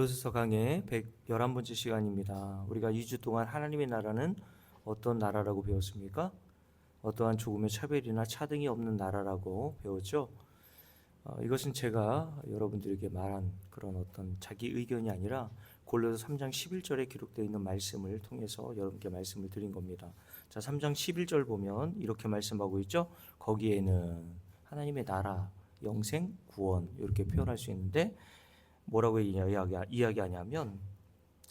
로스서 강의 111번째 시간입니다. 우리가 2주 동안 하나님의 나라는 어떤 나라라고 배웠습니까? 어떠한 조금의 차별이나 차등이 없는 나라라고 배웠죠. 이것은 제가 여러분들에게 말한 그런 어떤 자기 의견이 아니라 골로새 3장 11절에 기록되어 있는 말씀을 통해서 여러분께 말씀을 드린 겁니다. 자, 3장 11절 보면 이렇게 말씀하고 있죠. 거기에는 하나님의 나라, 영생, 구원 이렇게 표현할 수 있는데 뭐라고 이야기하냐면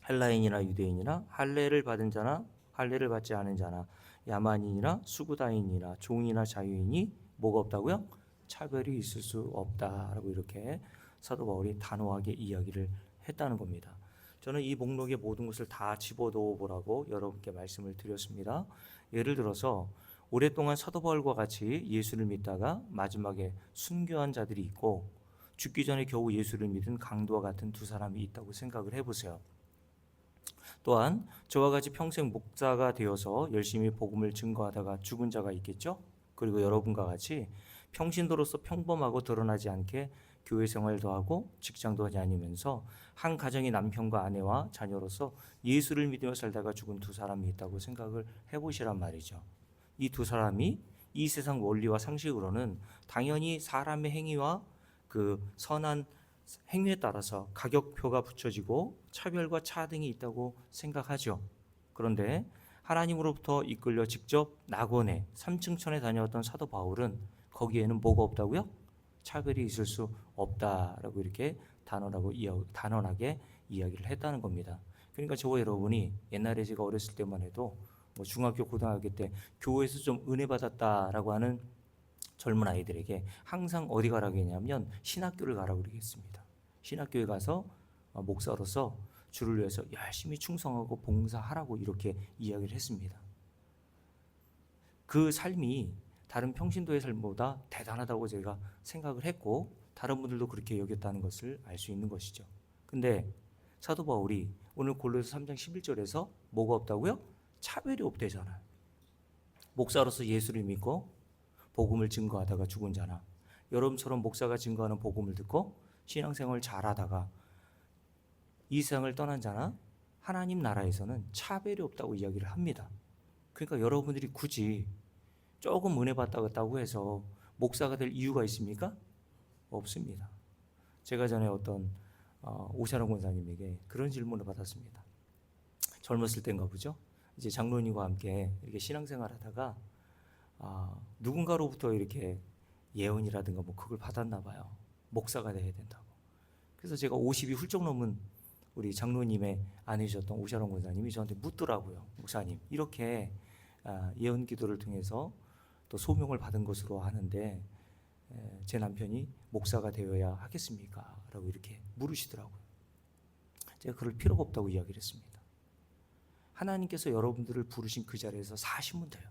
헬라인이나 유대인이나 할례를 받은 자나 할례를 받지 않은 자나 야만인이나 수구다인이나 종이나 자유인이 뭐가 없다고요? 차별이 있을 수 없다라고 이렇게 사도 바울이 단호하게 이야기를 했다는 겁니다. 저는 이 목록의 모든 것을 다 집어넣어 보라고 여러분께 말씀을 드렸습니다. 예를 들어서 오랫동안 사도 바울과 같이 예수를 믿다가 마지막에 순교한 자들이 있고 죽기 전에 겨우 예수를 믿은 강도와 같은 두 사람이 있다고 생각을 해보세요. 또한 저와 같이 평생 목사가 되어서 열심히 복음을 증거하다가 죽은 자가 있겠죠. 그리고 여러분과 같이 평신도로서 평범하고 드러나지 않게 교회 생활도 하고 직장도 다니면서 한 가정의 남편과 아내와 자녀로서 예수를 믿으며 살다가 죽은 두 사람이 있다고 생각을 해보시란 말이죠. 이 두 사람이 이 세상 원리와 상식으로는 당연히 사람의 행위와 그 선한 행위에 따라서 가격표가 붙여지고 차별과 차등이 있다고 생각하죠. 그런데 하나님으로부터 이끌려 직접 낙원에 3층천에 다녀왔던 사도 바울은 거기에는 뭐가 없다고요? 차별이 있을 수 없다라고 이렇게 단언하게 이야기를 했다는 겁니다. 그러니까 저와 여러분이 옛날에 제가 어렸을 때만 해도 중학교 고등학교 때 교회에서 좀 은혜 받았다라고 하는 젊은 아이들에게 항상 어디 가라고 했냐면 신학교를 가라고 그러겠습니다. 신학교에 가서 목사로서 주를 위해서 열심히 충성하고 봉사하라고 이렇게 이야기를 했습니다. 그 삶이 다른 평신도의 삶보다 대단하다고 제가 생각을 했고 다른 분들도 그렇게 여겼다는 것을 알 수 있는 것이죠. 근데 사도 바울이 오늘 골로새 3장 11절에서 뭐가 없다고요? 차별이 없대잖아요. 목사로서 예수를 믿고 복음을 증거하다가 죽은 자나 여러분처럼 목사가 증거하는 복음을 듣고 신앙생활을 잘하다가 이 세상을 떠난 자나 하나님 나라에서는 차별이 없다고 이야기를 합니다. 그러니까 여러분들이 굳이 조금 은혜 받았다고 해서 목사가 될 이유가 있습니까? 없습니다. 제가 전에 어떤 오샤롱 권사님에게 그런 질문을 받았습니다. 젊었을 때인가 보죠. 이제 장로님과 함께 이렇게 신앙생활 하다가 누군가로부터 이렇게 예언이라든가 그걸 받았나 봐요. 목사가 돼야 된다고. 그래서 제가 50이 훌쩍 넘은 우리 장로님의 아내셨던 오샤롱 권사님이 저한테 묻더라고요. 목사님, 이렇게 예언 기도를 통해서 또 소명을 받은 것으로 하는데 제 남편이 목사가 되어야 하겠습니까? 라고 이렇게 물으시더라고요. 제가 그럴 필요가 없다고 이야기를 했습니다. 하나님께서 여러분들을 부르신 그 자리에서 사시면 돼요.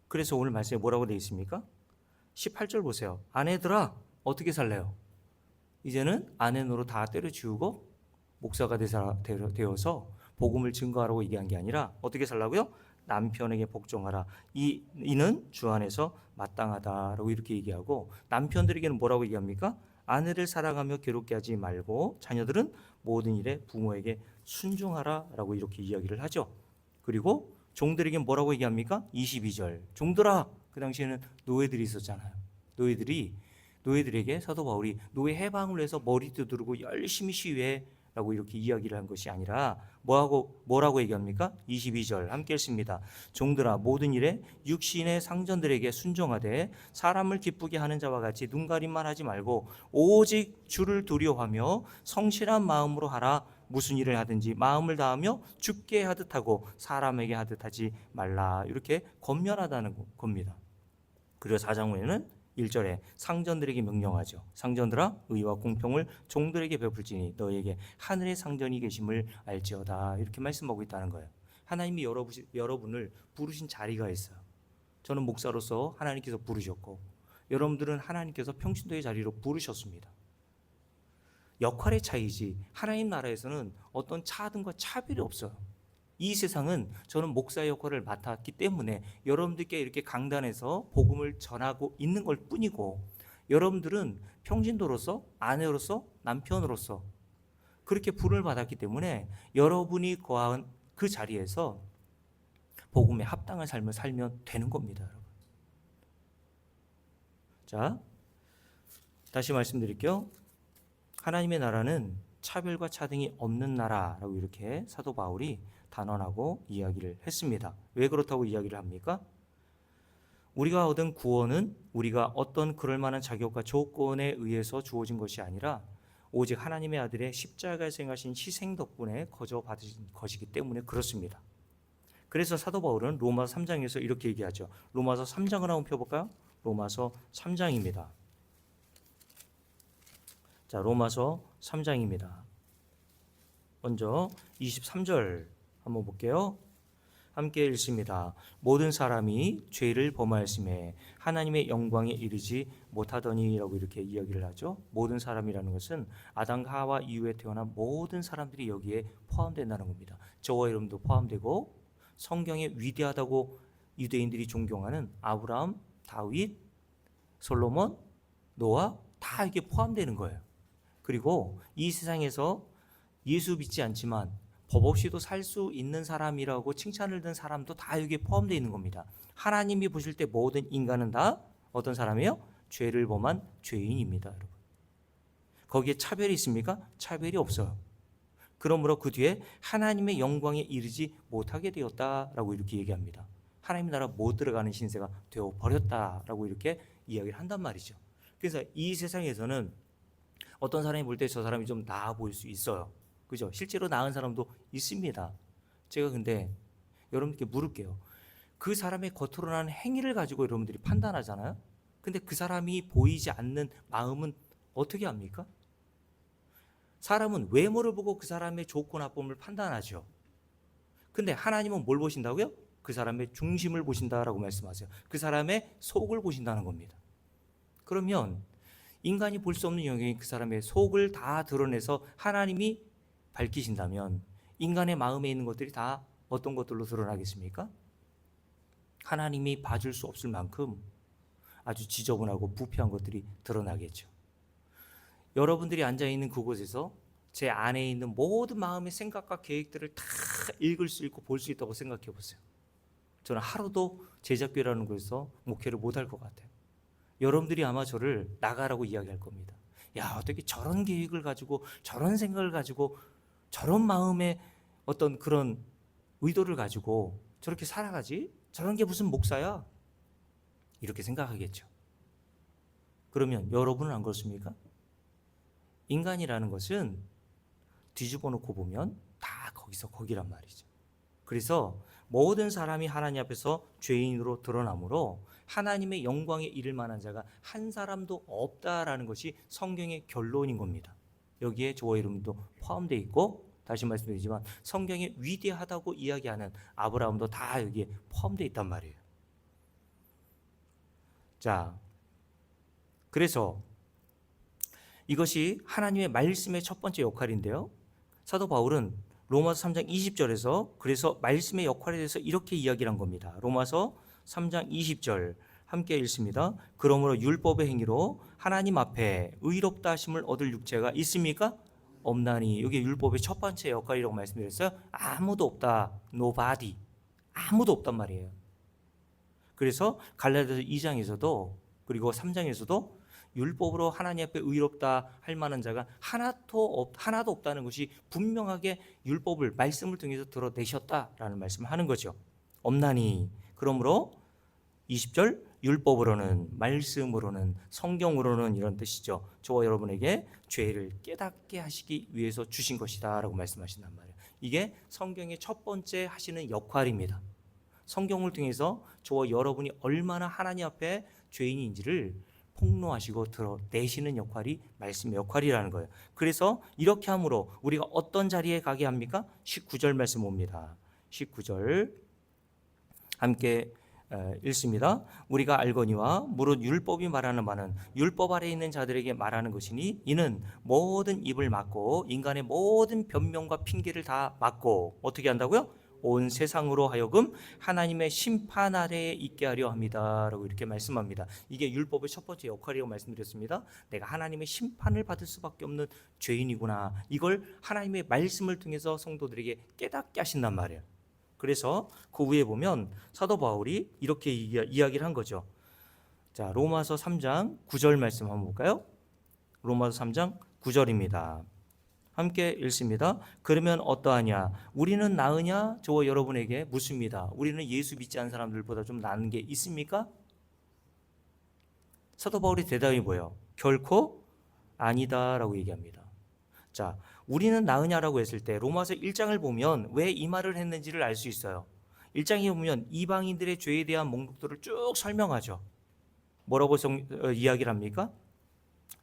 그래서 오늘 말씀에 뭐라고 되어 있습니까? 18절 보세요. 아내들아 어떻게 살래요? 이제는 아내 노릇 다 때려치우고 목사가 되어서 복음을 증거하라고 얘기한 게 아니라 어떻게 살라고요? 남편에게 복종하라. 이는 주 안에서 마땅하다라고 이렇게 얘기하고 남편들에게는 뭐라고 얘기합니까? 아내를 사랑하며 괴롭게 하지 말고 자녀들은 모든 일에 부모에게 순종하라라고 이렇게 이야기를 하죠. 그리고 종들에게 뭐라고 얘기합니까? 22절. 종들아, 그 당시에는 노예들이 있었잖아요. 노예들에게 사도 바울이 노예 해방을 해서 머리 두드리고 열심히 시위해라고 이렇게 이야기를 한 것이 아니라 뭐라고 얘기합니까? 22절 함께 읽습니다. 종들아, 모든 일에 육신의 상전들에게 순종하되 사람을 기쁘게 하는 자와 같이 눈가림만 하지 말고 오직 주를 두려워하며 성실한 마음으로 하라. 무슨 일을 하든지 마음을 다하며 죽게 하듯 하고 사람에게 하듯 하지 말라. 이렇게 권면하다는 겁니다. 그리고 4장 후에는 1절에 상전들에게 명령하죠. 상전들아, 의와 공평을 종들에게 베풀지니 너에게 하늘의 상전이 계심을 알지어다. 이렇게 말씀하고 있다는 거예요. 하나님이 여러분을 부르신 자리가 있어요. 저는 목사로서 하나님께서 부르셨고 여러분들은 하나님께서 평신도의 자리로 부르셨습니다. 역할의 차이지 하나님 나라에서는 어떤 차등과 차별이 없어요. 이 세상은 저는 목사의 역할을 맡았기 때문에 여러분들께 이렇게 강단에서 복음을 전하고 있는 걸 뿐이고 여러분들은 평신도로서 아내로서 남편으로서 그렇게 부름을 받았기 때문에 여러분이 거한 그 자리에서 복음에 합당한 삶을 살면 되는 겁니다, 여러분. 자, 다시 말씀드릴게요. 하나님의 나라는 차별과 차등이 없는 나라라고 이렇게 사도 바울이 단언하고 이야기를 했습니다. 왜 그렇다고 이야기를 합니까? 우리가 얻은 구원은 우리가 어떤 그럴 만한 자격과 조건에 의해서 주어진 것이 아니라 오직 하나님의 아들의 십자가에서 행하신 희생 덕분에 거저 받으신 것이기 때문에 그렇습니다. 그래서 사도 바울은 로마서 3장에서 이렇게 얘기하죠. 로마서 3장을 한번 펴볼까요? 로마서 3장입니다. 자, 로마서 3장입니다. 먼저 23절 한번 볼게요. 함께 읽습니다. 모든 사람이 죄를 범하였음에 하나님의 영광에 이르지 못하더니라고 이렇게 이야기를 하죠. 모든 사람이라는 것은 아담과 하와 이후에 태어난 모든 사람들이 여기에 포함된다는 겁니다. 저와 여러분도 포함되고 성경에 위대하다고 유대인들이 존경하는 아브라함, 다윗, 솔로몬, 노아 다 이게 포함되는 거예요. 그리고 이 세상에서 예수 믿지 않지만 법 없이도 살 수 있는 사람이라고 칭찬을 듣는 사람도 다 여기에 포함되어 있는 겁니다. 하나님이 보실 때 모든 인간은 다 어떤 사람이에요? 죄를 범한 죄인입니다, 여러분. 거기에 차별이 있습니까? 차별이 없어요. 그러므로 그 뒤에 하나님의 영광에 이르지 못하게 되었다라고 이렇게 얘기합니다. 하나님 나라 못 들어가는 신세가 되어 버렸다라고 이렇게 이야기를 한단 말이죠. 그래서 이 세상에서는 어떤 사람이 볼 때 저 사람이 좀 나아 보일 수 있어요. 그죠? 실제로 나은 사람도 있습니다. 제가 근데 여러분께 물을게요. 그 사람의 겉으로 나는 행위를 가지고 여러분들이 판단하잖아요. 근데 그 사람이 보이지 않는 마음은 어떻게 합니까? 사람은 외모를 보고 그 사람의 좋고 나쁨을 판단하죠. 근데 하나님은 뭘 보신다고요? 그 사람의 중심을 보신다라고 말씀하세요. 그 사람의 속을 보신다는 겁니다. 그러면 인간이 볼 수 없는 영역인 그 사람의 속을 다 드러내서 하나님이 밝히신다면 인간의 마음에 있는 것들이 다 어떤 것들로 드러나겠습니까? 하나님이 봐줄 수 없을 만큼 아주 지저분하고 부패한 것들이 드러나겠죠. 여러분들이 앉아있는 그곳에서 제 안에 있는 모든 마음의 생각과 계획들을 다 읽을 수 있고 볼 수 있다고 생각해 보세요. 저는 하루도 제자교회라는 곳에서 목회를 못할 것 같아요. 여러분들이 아마 저를 나가라고 이야기할 겁니다. 야, 어떻게 저런 계획을 가지고 저런 생각을 가지고 저런 마음의 어떤 그런 의도를 가지고 저렇게 살아가지? 저런 게 무슨 목사야? 이렇게 생각하겠죠. 그러면 여러분은 안 그렇습니까? 인간이라는 것은 뒤집어 놓고 보면 다 거기서 거기란 말이죠. 그래서 모든 사람이 하나님 앞에서 죄인으로 드러나므로 하나님의 영광에 이를 만한 자가 한 사람도 없다라는 것이 성경의 결론인 겁니다. 여기에 저와 여러분도 포함되어 있고, 다시 말씀드리지만 성경에 위대하다고 이야기하는 아브라함도 다 여기에 포함되어 있단 말이에요. 자, 그래서 이것이 하나님의 말씀의 첫 번째 역할인데요. 사도 바울은 로마서 3장 20절에서 그래서 말씀의 역할에 대해서 이렇게 이야기를 한 겁니다. 로마서 3장 20절 함께 읽습니다. 그러므로 율법의 행위로 하나님 앞에 의롭다 하심을 얻을 육체가 있습니까? 없나니. 이게 율법의 첫 번째 역할이라고 말씀드렸어요. 아무도 없다. Nobody. 아무도 없단 말이에요. 그래서 갈라디아서 2장에서도 그리고 3장에서도 율법으로 하나님 앞에 의롭다 할 만한 자가 하나도 없다는 것이 분명하게 율법을 말씀을 통해서 드러내셨다라는 말씀을 하는 거죠. 없나니. 그러므로 20절 율법으로는 말씀으로는 성경으로는 이런 뜻이죠. 저와 여러분에게 죄를 깨닫게 하시기 위해서 주신 것이다 라고 말씀하신단 말이에요. 이게 성경의 첫 번째 하시는 역할입니다. 성경을 통해서 저와 여러분이 얼마나 하나님 앞에 죄인인지를 폭로하시고 드러내시는 역할이 말씀의 역할이라는 거예요. 그래서 이렇게 함으로 우리가 어떤 자리에 가게 합니까? 19절 말씀 봅니다. 19절 함께 읽습니다. 우리가 알거니와 무릇 율법이 말하는 바는 율법 아래 있는 자들에게 말하는 것이니 이는 모든 입을 막고 인간의 모든 변명과 핑계를 다 막고 어떻게 한다고요? 온 세상으로 하여금 하나님의 심판 아래에 있게 하려 합니다 라고 이렇게 말씀합니다. 이게 율법의 첫 번째 역할이라고 말씀드렸습니다. 내가 하나님의 심판을 받을 수밖에 없는 죄인이구나, 이걸 하나님의 말씀을 통해서 성도들에게 깨닫게 하신단 말이에요. 그래서 그 후에 보면 사도 바울이 이렇게 이야기를 한 거죠. 자, 로마서 3장 9절 말씀 한번 볼까요? 로마서 3장 9절입니다. 함께 읽습니다. 그러면 어떠하냐? 우리는 나으냐? 저와 여러분에게 묻습니다. 우리는 예수 믿지 않은 사람들보다 좀 나은 게 있습니까? 사도 바울의 대답이 뭐예요? 결코 아니다라고 얘기합니다. 자, 우리는 나으냐라고 했을 때 로마서 1장을 보면 왜 이 말을 했는지를 알 수 있어요. 1장에 보면 이방인들의 죄에 대한 목록들을 쭉 설명하죠. 뭐라고 이야기를 합니까?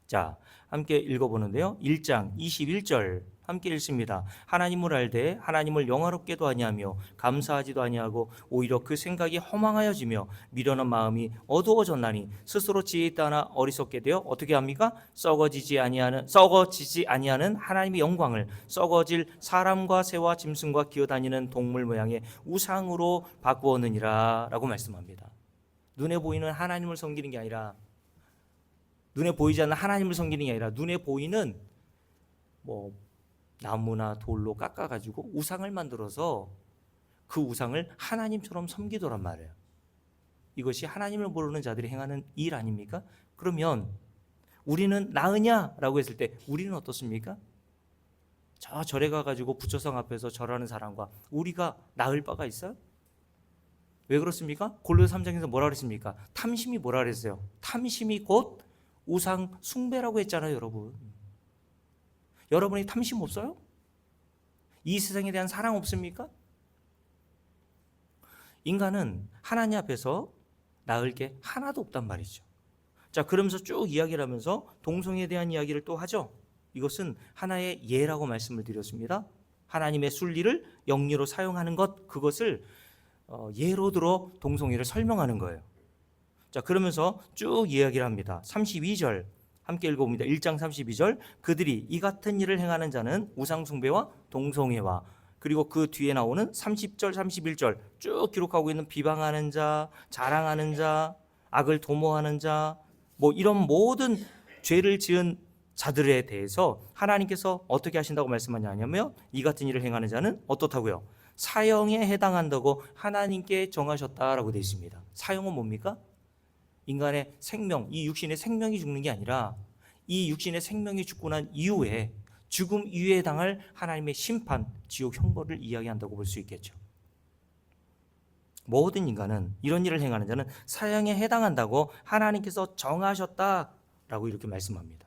자, 함께 읽어보는데요. 1장 21절 함께 읽습니다. 하나님을 알되 하나님을 영화롭게도 아니하며 감사하지도 아니하고 오히려 그 생각이 허망하여지며 미련한 마음이 어두워졌나니 스스로 지혜 있다 하나 어리석게 되어 어떻게 합니까? 썩어지지 아니하는 하나님의 영광을 썩어질 사람과 새와 짐승과 기어다니는 동물 모양의 우상으로 바꾸었느니라 라고 말씀합니다. 눈에 보이는 하나님을 섬기는 게 아니라, 눈에 보이지 않는 하나님을 섬기는 게 아니라 눈에 보이는 뭐 나무나 돌로 깎아가지고 우상을 만들어서 그 우상을 하나님처럼 섬기더란 말이에요. 이것이 하나님을 모르는 자들이 행하는 일 아닙니까? 그러면 우리는 나으냐라고 했을 때 우리는 어떻습니까? 저 절에 가가지고 부처성 앞에서 절하는 사람과 우리가 나을 바가 있어요? 왜 그렇습니까? 골로새 3장에서 뭐라 그랬습니까? 탐심이 뭐라 그랬어요? 탐심이 곧 우상 숭배라고 했잖아요, 여러분. 여러분이 탐심 없어요? 이 세상에 대한 사랑 없습니까? 인간은 하나님 앞에서 나을 게 하나도 없단 말이죠. 자, 그러면서 쭉 이야기를 하면서 동성애에 대한 이야기를 또 하죠. 이것은 하나의 예라고 말씀을 드렸습니다. 하나님의 순리를 영리로 사용하는 것, 그것을 예로 들어 동성애를 설명하는 거예요. 자, 그러면서 쭉 이야기를 합니다. 32절 함께 읽어봅니다. 1장 32절 그들이 이 같은 일을 행하는 자는 우상숭배와 동성애와, 그리고 그 뒤에 나오는 30절 31절 쭉 기록하고 있는 비방하는 자, 자랑하는 자, 악을 도모하는 자, 뭐 이런 모든 죄를 지은 자들에 대해서 하나님께서 어떻게 하신다고 말씀하냐면 이 같은 일을 행하는 자는 어떻다고요? 사형에 해당한다고 하나님께 정하셨다라고 되어 있습니다. 사형은 뭡니까? 인간의 생명, 이 육신의 생명이 죽는 게 아니라 이 육신의 생명이 죽고 난 이후에 죽음 이후에 당할 하나님의 심판, 지옥 형벌을 이야기한다고 볼 수 있겠죠. 모든 인간은 이런 일을 행하는 자는 사형에 해당한다고 하나님께서 정하셨다라고 이렇게 말씀합니다.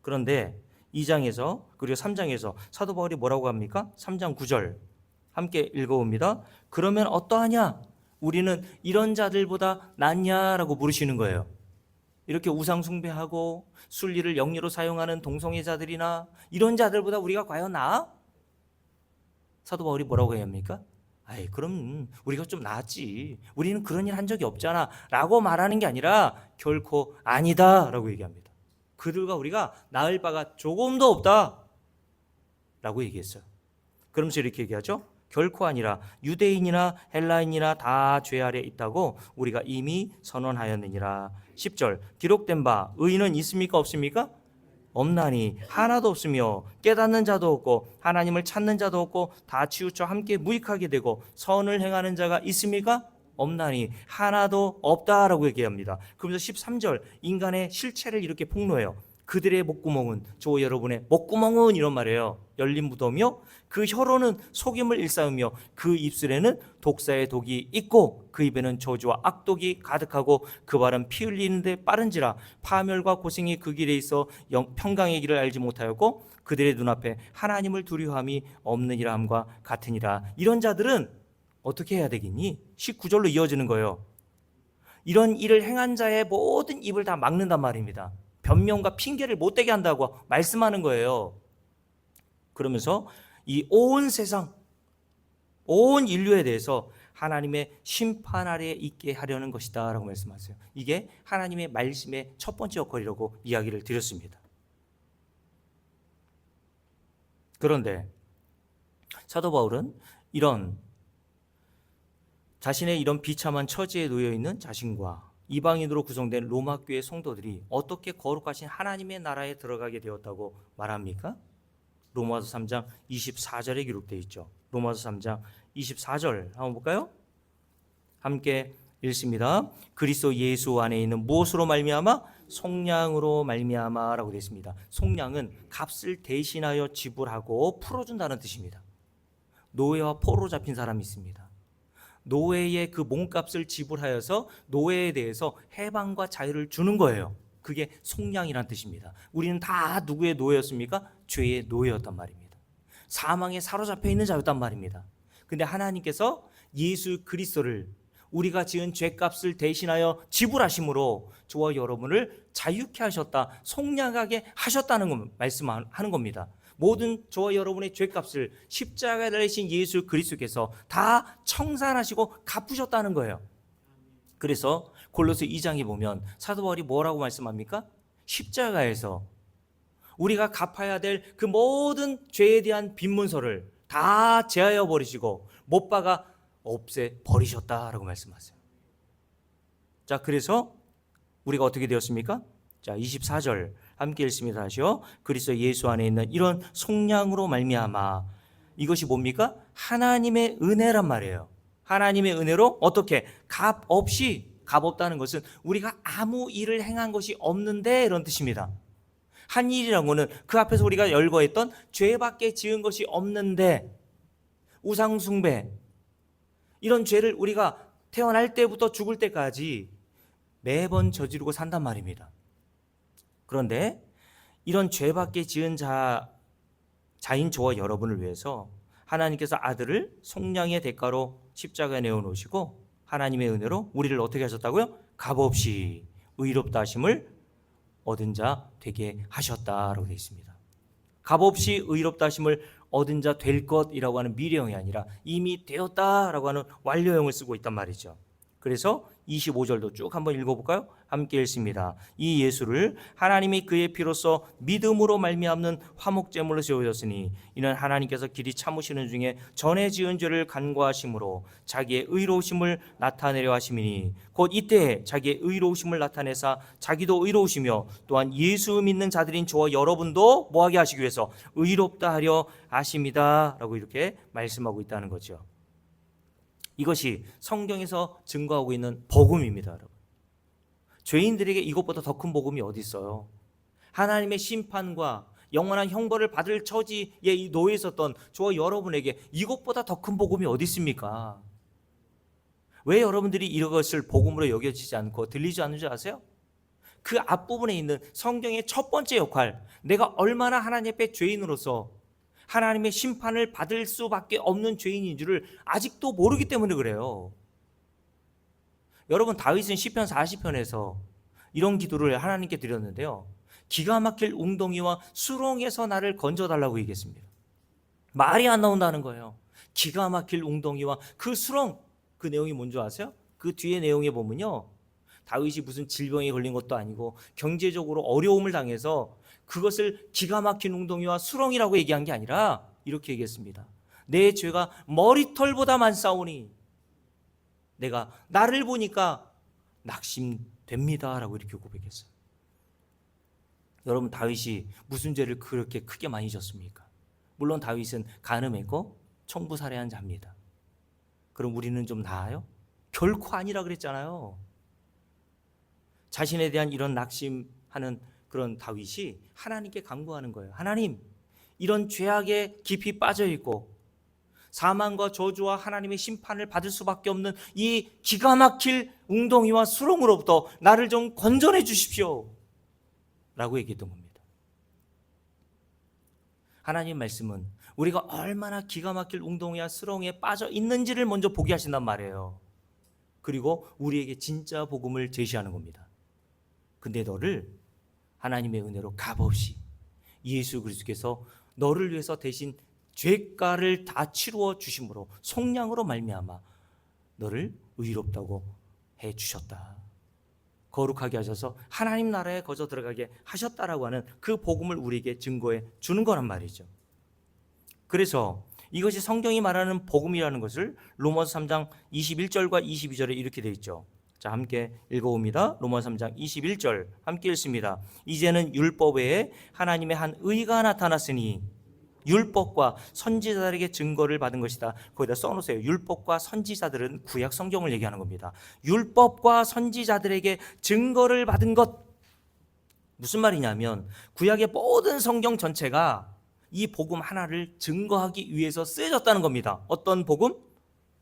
그런데 2장에서 그리고 3장에서 사도 바울이 뭐라고 합니까? 3장 9절 함께 읽어봅니다. 그러면 어떠하냐? 우리는 이런 자들보다 낫냐라고 물으시는 거예요. 이렇게 우상 숭배하고 순리를 영리로 사용하는 동성애자들이나 이런 자들보다 우리가 과연 나아? 사도 바울이 뭐라고 해야 합니까? 아이, 그럼 우리가 좀 나았지. 우리는 그런 일 한 적이 없잖아 라고 말하는 게 아니라 결코 아니다 라고 얘기합니다. 그들과 우리가 나을 바가 조금도 없다 라고 얘기했어요. 그러면서 이렇게 얘기하죠. 결코 아니라 유대인이나 헬라인이나 다 죄 아래 있다고 우리가 이미 선언하였느니라. 10절 기록된 바 의인은 있습니까 없습니까? 없나니 하나도 없으며 깨닫는 자도 없고 하나님을 찾는 자도 없고 다 치우쳐 함께 무익하게 되고 선을 행하는 자가 있습니까? 없나니 하나도 없다라고 얘기합니다. 그러면서 13절 인간의 실체를 이렇게 폭로해요. 그들의 목구멍은, 저와 여러분의 목구멍은 이런 말이에요. 열린 무덤이요 그 혀로는 속임을 일삼으며 그 입술에는 독사의 독이 있고 그 입에는 저주와 악독이 가득하고 그 발은 피 흘리는데 빠른지라 파멸과 고생이 그 길에 있어 평강의 길을 알지 못하였고 그들의 눈앞에 하나님을 두려워함이 없느니라 함과 같으니라. 이런 자들은 어떻게 해야 되겠니? 19절로 이어지는 거예요. 이런 일을 행한 자의 모든 입을 다 막는단 말입니다. 변명과 핑계를 못되게 한다고 말씀하는 거예요. 그러면서 이 온 세상, 온 인류에 대해서 하나님의 심판 아래에 있게 하려는 것이다 라고 말씀하세요. 이게 하나님의 말씀의 첫 번째 역할이라고 이야기를 드렸습니다. 그런데 사도 바울은 이런 자신의 이런 비참한 처지에 놓여 있는 자신과 이방인으로 구성된 로마 교회 성도들이 어떻게 거룩하신 하나님의 나라에 들어가게 되었다고 말합니까? 로마서 3장 24절에 기록되어 있죠. 로마서 3장 24절 한번 볼까요? 함께 읽습니다. 그리스도 예수 안에 있는 무엇으로 말미암아? 속량으로 말미암아라고 되어 있습니다. 속량은 값을 대신하여 지불하고 풀어준다는 뜻입니다. 노예와 포로로 잡힌 사람이 있습니다. 노예의 그 몸값을 지불하여서 노예에 대해서 해방과 자유를 주는 거예요. 그게 속량이란 뜻입니다. 우리는 다 누구의 노예였습니까? 죄의 노예였단 말입니다. 사망에 사로잡혀 있는 자였단 말입니다. 근데 하나님께서 예수 그리스도를 우리가 지은 죄값을 대신하여 지불하심으로 저와 여러분을 자유케 하셨다, 속량하게 하셨다는 말씀하는 겁니다. 모든 저와 여러분의 죄값을 십자가에 달리신 예수 그리스도께서 다 청산하시고 갚으셨다는 거예요. 그래서 골로새 2장에 보면 사도 바울이 뭐라고 말씀합니까? 십자가에서 우리가 갚아야 될 그 모든 죄에 대한 빈문서를 다 제하여 버리시고 못 박아 없애 버리셨다라고 말씀하세요. 자, 그래서 우리가 어떻게 되었습니까? 자, 24절 함께 읽습니다. 다시요. 그리스도 예수 안에 있는 이런 속량으로 말미암아, 이것이 뭡니까? 하나님의 은혜란 말이에요. 하나님의 은혜로 어떻게? 값 없이, 값 없다는 것은 우리가 아무 일을 행한 것이 없는데 이런 뜻입니다. 한 일이라는 것은 그 앞에서 우리가 열거했던 죄밖에 지은 것이 없는데, 우상 숭배, 이런 죄를 우리가 태어날 때부터 죽을 때까지 매번 저지르고 산단 말입니다. 그런데 이런 죄밖에 지은 자인 저와 여러분을 위해서 하나님께서 아들을 속량의 대가로 십자가에 내어놓으시고 하나님의 은혜로 우리를 어떻게 하셨다고요? 값없이 의롭다 하심을 얻은 자 되게 하셨다라고 되어 있습니다. 값없이 의롭다 하심을 얻은 자 될 것이라고 하는 미래형이 아니라 이미 되었다라고 하는 완료형을 쓰고 있단 말이죠. 그래서 25절도 쭉 한번 읽어볼까요? 함께 읽습니다. 이 예수를 하나님이 그의 피로써 믿음으로 말미암는 화목제물로 세우셨으니 이는 하나님께서 길이 참으시는 중에 전에 지은 죄를 간과하심으로 자기의 의로우심을 나타내려 하심이니 곧 이때 자기의 의로우심을 나타내사 자기도 의로우시며 또한 예수 믿는 자들인 저와 여러분도 뭐하게 하시기 위해서 의롭다 하려 하심이다 라고 이렇게 말씀하고 있다는 거죠. 이것이 성경에서 증거하고 있는 복음입니다, 여러분. 죄인들에게 이것보다 더 큰 복음이 어디 있어요? 하나님의 심판과 영원한 형벌을 받을 처지에 놓여 있었던 저와 여러분에게 이것보다 더 큰 복음이 어디 있습니까? 왜 여러분들이 이것을 복음으로 여겨지지 않고 들리지 않는 줄 아세요? 그 앞부분에 있는 성경의 첫 번째 역할, 내가 얼마나 하나님 앞에 죄인으로서 하나님의 심판을 받을 수밖에 없는 죄인인 줄을 아직도 모르기 때문에 그래요. 여러분, 다윗은 시편 40편에서 이런 기도를 하나님께 드렸는데요. 기가 막힐 웅덩이와 수렁에서 나를 건져달라고 얘기했습니다. 말이 안 나온다는 거예요. 기가 막힐 웅덩이와 그 수렁, 그 내용이 뭔지 아세요? 그 뒤에 내용에 보면요, 다윗이 무슨 질병에 걸린 것도 아니고 경제적으로 어려움을 당해서 그것을 기가 막힌 웅덩이와 수렁이라고 얘기한 게 아니라 이렇게 얘기했습니다. 내 죄가 머리털보다 많사오니 내가 나를 보니까 낙심됩니다 라고 이렇게 고백했어요. 여러분, 다윗이 무슨 죄를 그렇게 크게 많이 졌습니까? 물론 다윗은 간음했고 청부살해한 자입니다. 그럼 우리는 좀 나아요? 결코 아니라 그랬잖아요. 자신에 대한 이런 낙심하는 그런 다윗이 하나님께 간구하는 거예요. 하나님, 이런 죄악에 깊이 빠져 있고 사망과 저주와 하나님의 심판을 받을 수밖에 없는 이 기가 막힐 웅덩이와 수렁으로부터 나를 좀 건져내 주십시오 라고 얘기했던 겁니다. 하나님 말씀은 우리가 얼마나 기가 막힐 웅덩이와 수렁에 빠져 있는지를 먼저 보게 하신단 말이에요. 그리고 우리에게 진짜 복음을 제시하는 겁니다. 근데 너를 하나님의 은혜로 값없이 예수 그리스도께서 너를 위해서 대신 죄가를 다 치루어 주심으로 속량으로 말미암아 너를 의롭다고 해 주셨다. 거룩하게 하셔서 하나님 나라에 거저 들어가게 하셨다라고 하는 그 복음을 우리에게 증거해 주는 거란 말이죠. 그래서 이것이 성경이 말하는 복음이라는 것을 로마서 3장 21절과 22절에 이렇게 되어 있죠. 자, 함께 읽어봅니다. 로마서 3장 21절 함께 읽습니다. 이제는 율법 외에 하나님의 한 의가 나타났으니 율법과 선지자들에게 증거를 받은 것이다. 거기다 써놓으세요. 율법과 선지자들은 구약 성경을 얘기하는 겁니다. 율법과 선지자들에게 증거를 받은 것. 무슨 말이냐면 구약의 모든 성경 전체가 이 복음 하나를 증거하기 위해서 쓰여졌다는 겁니다. 어떤 복음?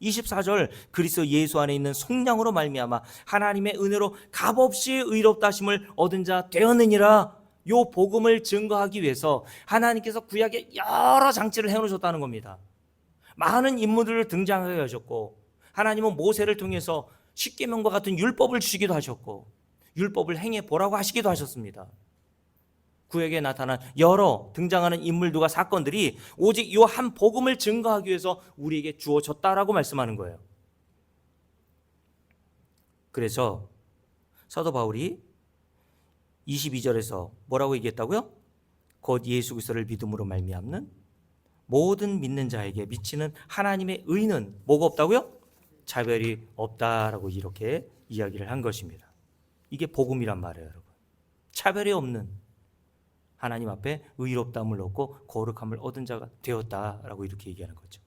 24절 그리스도 예수 안에 있는 속량으로 말미암아 하나님의 은혜로 값없이 의롭다 하심을 얻은 자 되었느니라. 요 복음을 증거하기 위해서 하나님께서 구약에 여러 장치를 해놓으셨다는 겁니다. 많은 인물들을 등장하게 하셨고 하나님은 모세를 통해서 십계명과 같은 율법을 주시기도 하셨고 율법을 행해 보라고 하시기도 하셨습니다. 구약에 나타난 여러 등장하는 인물들과 사건들이 오직 이 한 복음을 증거하기 위해서 우리에게 주어졌다라고 말씀하는 거예요. 그래서 사도 바울이 22절에서 뭐라고 얘기했다고요? 곧 예수 그리스도를 믿음으로 말미암는 모든 믿는 자에게 미치는 하나님의 의는 뭐가 없다고요? 차별이 없다라고 이렇게 이야기를 한 것입니다. 이게 복음이란 말이에요, 여러분. 차별이 없는 하나님 앞에 의롭다함을 얻고 거룩함을 얻은 자가 되었다라고 이렇게 얘기하는 거죠.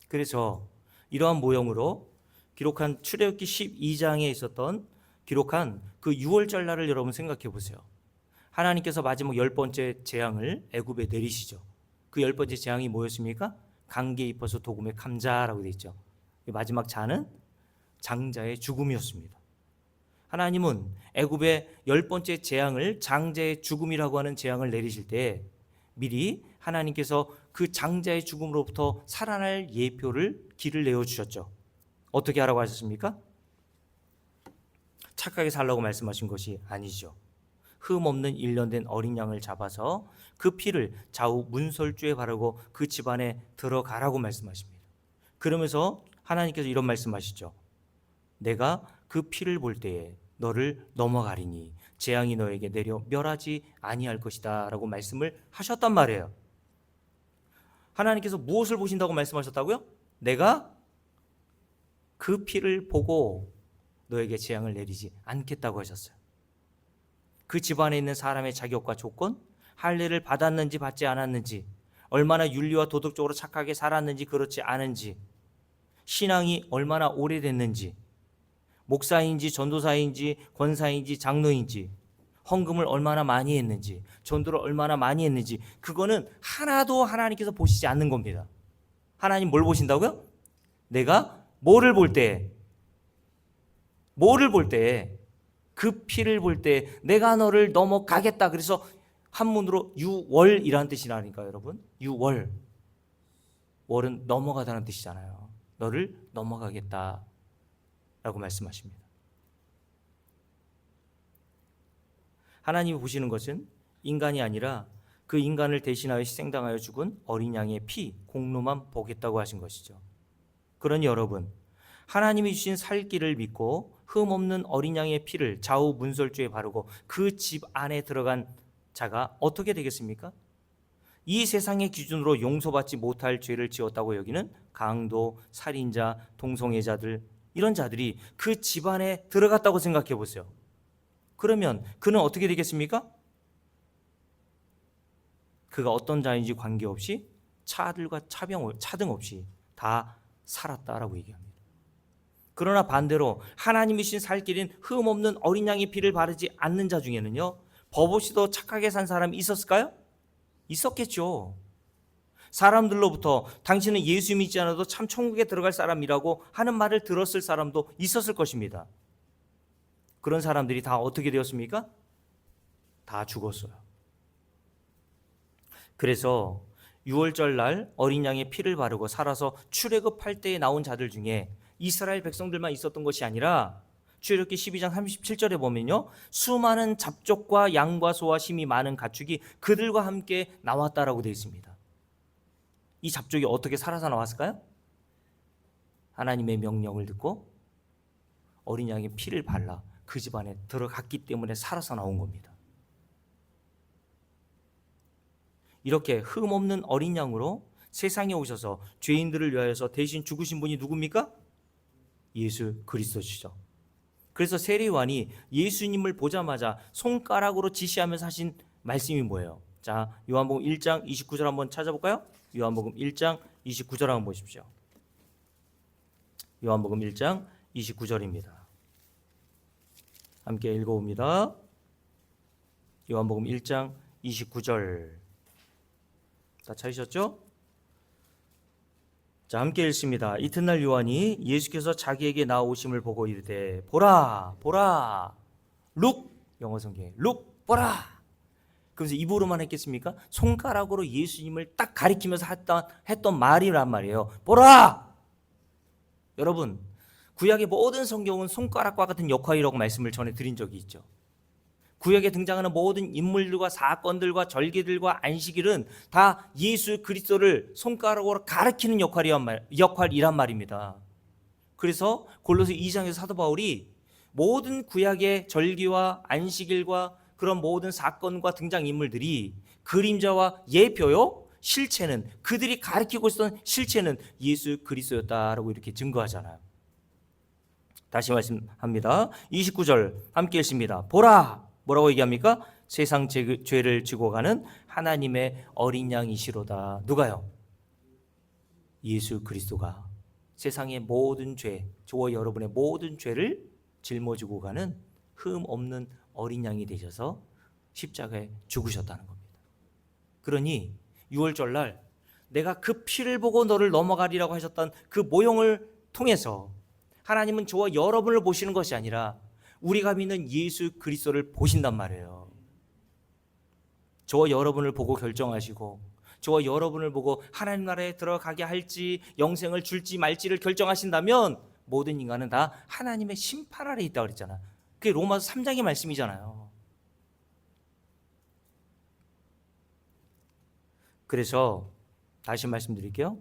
그래서 이러한 모형으로 기록한 출애굽기 12장에 있었던 기록한 그 6월절 날을 여러분 생각해 보세요. 하나님께서 마지막 10번째 재앙을 애굽에 내리시죠. 그 10번째 재앙이 뭐였습니까? 강기에 입어서 도금에 감자라고 되어 있죠. 마지막 자는 장자의 죽음이었습니다. 하나님은 애굽의 10번째 재앙을 장자의 죽음이라고 하는 재앙을 내리실 때 미리 하나님께서 그 장자의 죽음으로부터 살아날 예표를 길을 내어주셨죠. 어떻게 하라고 하셨습니까? 착하게 살라고 말씀하신 것이 아니죠. 흠 없는 1년 된 어린 양을 잡아서 그 피를 좌우 문설주에 바르고 그 집안에 들어가라고 말씀하십니다. 그러면서 하나님께서 이런 말씀하시죠. 내가 그 피를 볼 때에 너를 넘어가리니 재앙이 너에게 내려 멸하지 아니할 것이다 라고 말씀을 하셨단 말이에요. 하나님께서 무엇을 보신다고 말씀하셨다고요? 내가 그 피를 보고 너에게 재앙을 내리지 않겠다고 하셨어요. 그 집안에 있는 사람의 자격과 조건, 할례를 받았는지 받지 않았는지, 얼마나 윤리와 도덕적으로 착하게 살았는지 그렇지 않은지, 신앙이 얼마나 오래됐는지, 목사인지 전도사인지 권사인지 장로인지, 헌금을 얼마나 많이 했는지, 전도를 얼마나 많이 했는지, 그거는 하나도 하나님께서 보시지 않는 겁니다. 하나님 뭘 보신다고요? 내가 뭐를 볼 때, 그 피를 볼 때 내가 너를 넘어가겠다. 그래서 한문으로 유월이라는 뜻이라니까요, 여러분. 유월. 월은 넘어가다는 뜻이잖아요. 너를 넘어가겠다 라고 말씀하십니다. 하나님이 보시는 것은 인간이 아니라 그 인간을 대신하여 희생당하여 죽은 어린 양의 피, 공로만 보겠다고 하신 것이죠. 그러니 여러분, 하나님이 주신 살 길을 믿고 흠 없는 어린 양의 피를 좌우 문설주에 바르고 그 집 안에 들어간 자가 어떻게 되겠습니까? 이 세상의 기준으로 용서받지 못할 죄를 지었다고 여기는 강도, 살인자, 동성애자들, 이런 자들이 그 집 안에 들어갔다고 생각해 보세요. 그러면 그는 어떻게 되겠습니까? 그가 어떤 자인지 관계없이 차들과 차등 없이 다 살았다라고 얘기합니다. 그러나 반대로 하나님이 주신 살 길인 흠 없는 어린 양의 피를 바르지 않는 자 중에는요, 법 없이도 착하게 산 사람이 있었을까요? 있었겠죠. 사람들로부터 당신은 예수 믿지 않아도 참 천국에 들어갈 사람이라고 하는 말을 들었을 사람도 있었을 것입니다. 그런 사람들이 다 어떻게 되었습니까? 다 죽었어요. 그래서 6월절 날 어린 양의 피를 바르고 살아서 출애굽할 때에 나온 자들 중에 이스라엘 백성들만 있었던 것이 아니라 출애굽기 12장 37절에 보면요, 수많은 잡족과 양과 소와 심이 많은 가축이 그들과 함께 나왔다라고 되어 있습니다. 이 잡족이 어떻게 살아서 나왔을까요? 하나님의 명령을 듣고 어린 양의 피를 발라 그 집안에 들어갔기 때문에 살아서 나온 겁니다. 이렇게 흠 없는 어린 양으로 세상에 오셔서 죄인들을 위하여서 대신 죽으신 분이 누굽니까? 예수 그리스도시죠. 그래서 세례요한이 예수님을 보자마자 손가락으로 지시하면서 하신 말씀이 뭐예요? 자, 요한복음 1장 29절 한번 찾아볼까요? 요한복음 1장 29절 한번 보십시오. 요한복음 1장 29절입니다. 함께 읽어봅니다. 요한복음 1장 29절. 다 찾으셨죠? 자, 함께 읽습니다. 이튿날 요한이 예수께서 자기에게 나오심을 보고 이르되 보라 보라 룩, 영어 성경에 룩 보라. 그래서 입으로만 했겠습니까? 손가락으로 예수님을 딱 가리키면서 했던 말이란 말이에요. 보라! 여러분, 구약의 모든 성경은 손가락과 같은 역할이라고 말씀을 전해 드린 적이 있죠. 구약에 등장하는 모든 인물들과 사건들과 절기들과 안식일은 다 예수 그리스도를 손가락으로 가리키는 역할이란 말입니다. 그래서 골로새 2장에서 사도 바울이 모든 구약의 절기와 안식일과 그런 모든 사건과 등장인물들이 그림자와 예표요, 실체는, 그들이 가리키고 있었던 실체는 예수 그리스도였다라고 이렇게 증거하잖아요. 다시 말씀합니다. 29절 함께 읽습니다. 보라! 뭐라고 얘기합니까? 세상 죄를 지고 가는 하나님의 어린 양이시로다. 누가요? 예수 그리스도가 세상의 모든 죄, 저와 여러분의 모든 죄를 짊어지고 가는 흠 없는 어린 양이 되셔서 십자가에 죽으셨다는 겁니다. 그러니 6월절날 내가 그 피를 보고 너를 넘어가리라고 하셨던 그 모형을 통해서 하나님은 저와 여러분을 보시는 것이 아니라 우리가 믿는 예수 그리스도를 보신단 말이에요. 저와 여러분을 보고 결정하시고 저와 여러분을 보고 하나님 나라에 들어가게 할지 영생을 줄지 말지를 결정하신다면 모든 인간은 다 하나님의 심판 아래 있다고 그랬잖아. 그게 로마서 3장의 말씀이잖아요. 그래서 다시 말씀드릴게요.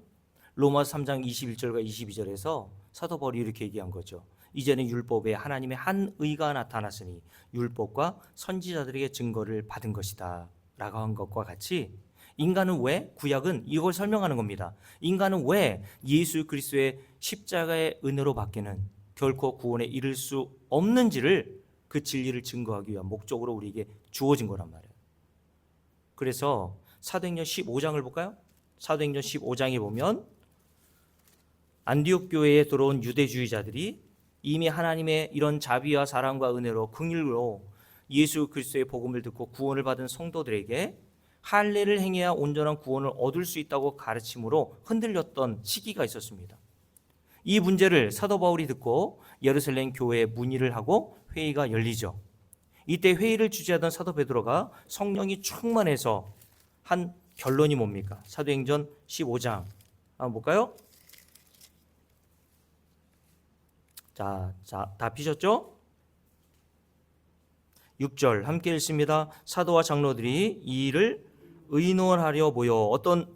로마서 3장 21절과 22절에서 사도 바울이 이렇게 얘기한 거죠. 이제는 율법에 하나님의 한 의가 나타났으니 율법과 선지자들에게 증거를 받은 것이다 라고 한 것과 같이 인간은 왜, 구약은 이걸 설명하는 겁니다. 인간은 왜 예수 그리스도의 십자가의 은혜로 받기는 결코 구원에 이를 수 없는지를, 그 진리를 증거하기 위한 목적으로 우리에게 주어진 거란 말이에요. 그래서 사도행전 15장을 볼까요? 사도행전 15장에 보면 안디옥 교회에 들어온 유대주의자들이 이미 하나님의 이런 자비와 사랑과 은혜로 긍휼로 예수 그리스도의 복음을 듣고 구원을 받은 성도들에게 할례를 행해야 온전한 구원을 얻을 수 있다고 가르침으로 흔들렸던 시기가 있었습니다. 이 문제를 사도 바울이 듣고 예루살렘 교회에 문의를 하고 회의가 열리죠. 이때 회의를 주재하던 사도 베드로가 성령이 충만해서 한 결론이 뭡니까? 사도행전 15장 한번 볼까요? 자, 다 피셨죠? 6절 함께 읽습니다. 사도와 장로들이 이 일을 의논하려 모여. 어떤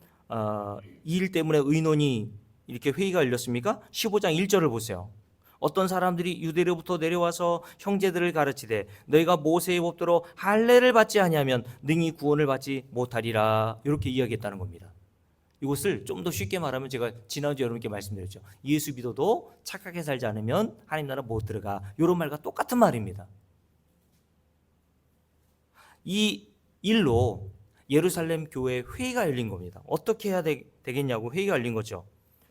이 일 때문에 의논이 이렇게 회의가 열렸습니까? 15장 1절을 보세요. 어떤 사람들이 유대로부터 내려와서 형제들을 가르치되 너희가 모세의 법대로 할례를 받지 아니하면 능히 구원을 받지 못하리라, 이렇게 이야기했다는 겁니다. 이것을 좀 더 쉽게 말하면 제가 지난주에 여러분께 말씀드렸죠. 예수 믿어도 착하게 살지 않으면 하나님 나라 못 들어가, 이런 말과 똑같은 말입니다. 이 일로 예루살렘 교회에 회의가 열린 겁니다. 어떻게 해야 되겠냐고 회의가 열린 거죠.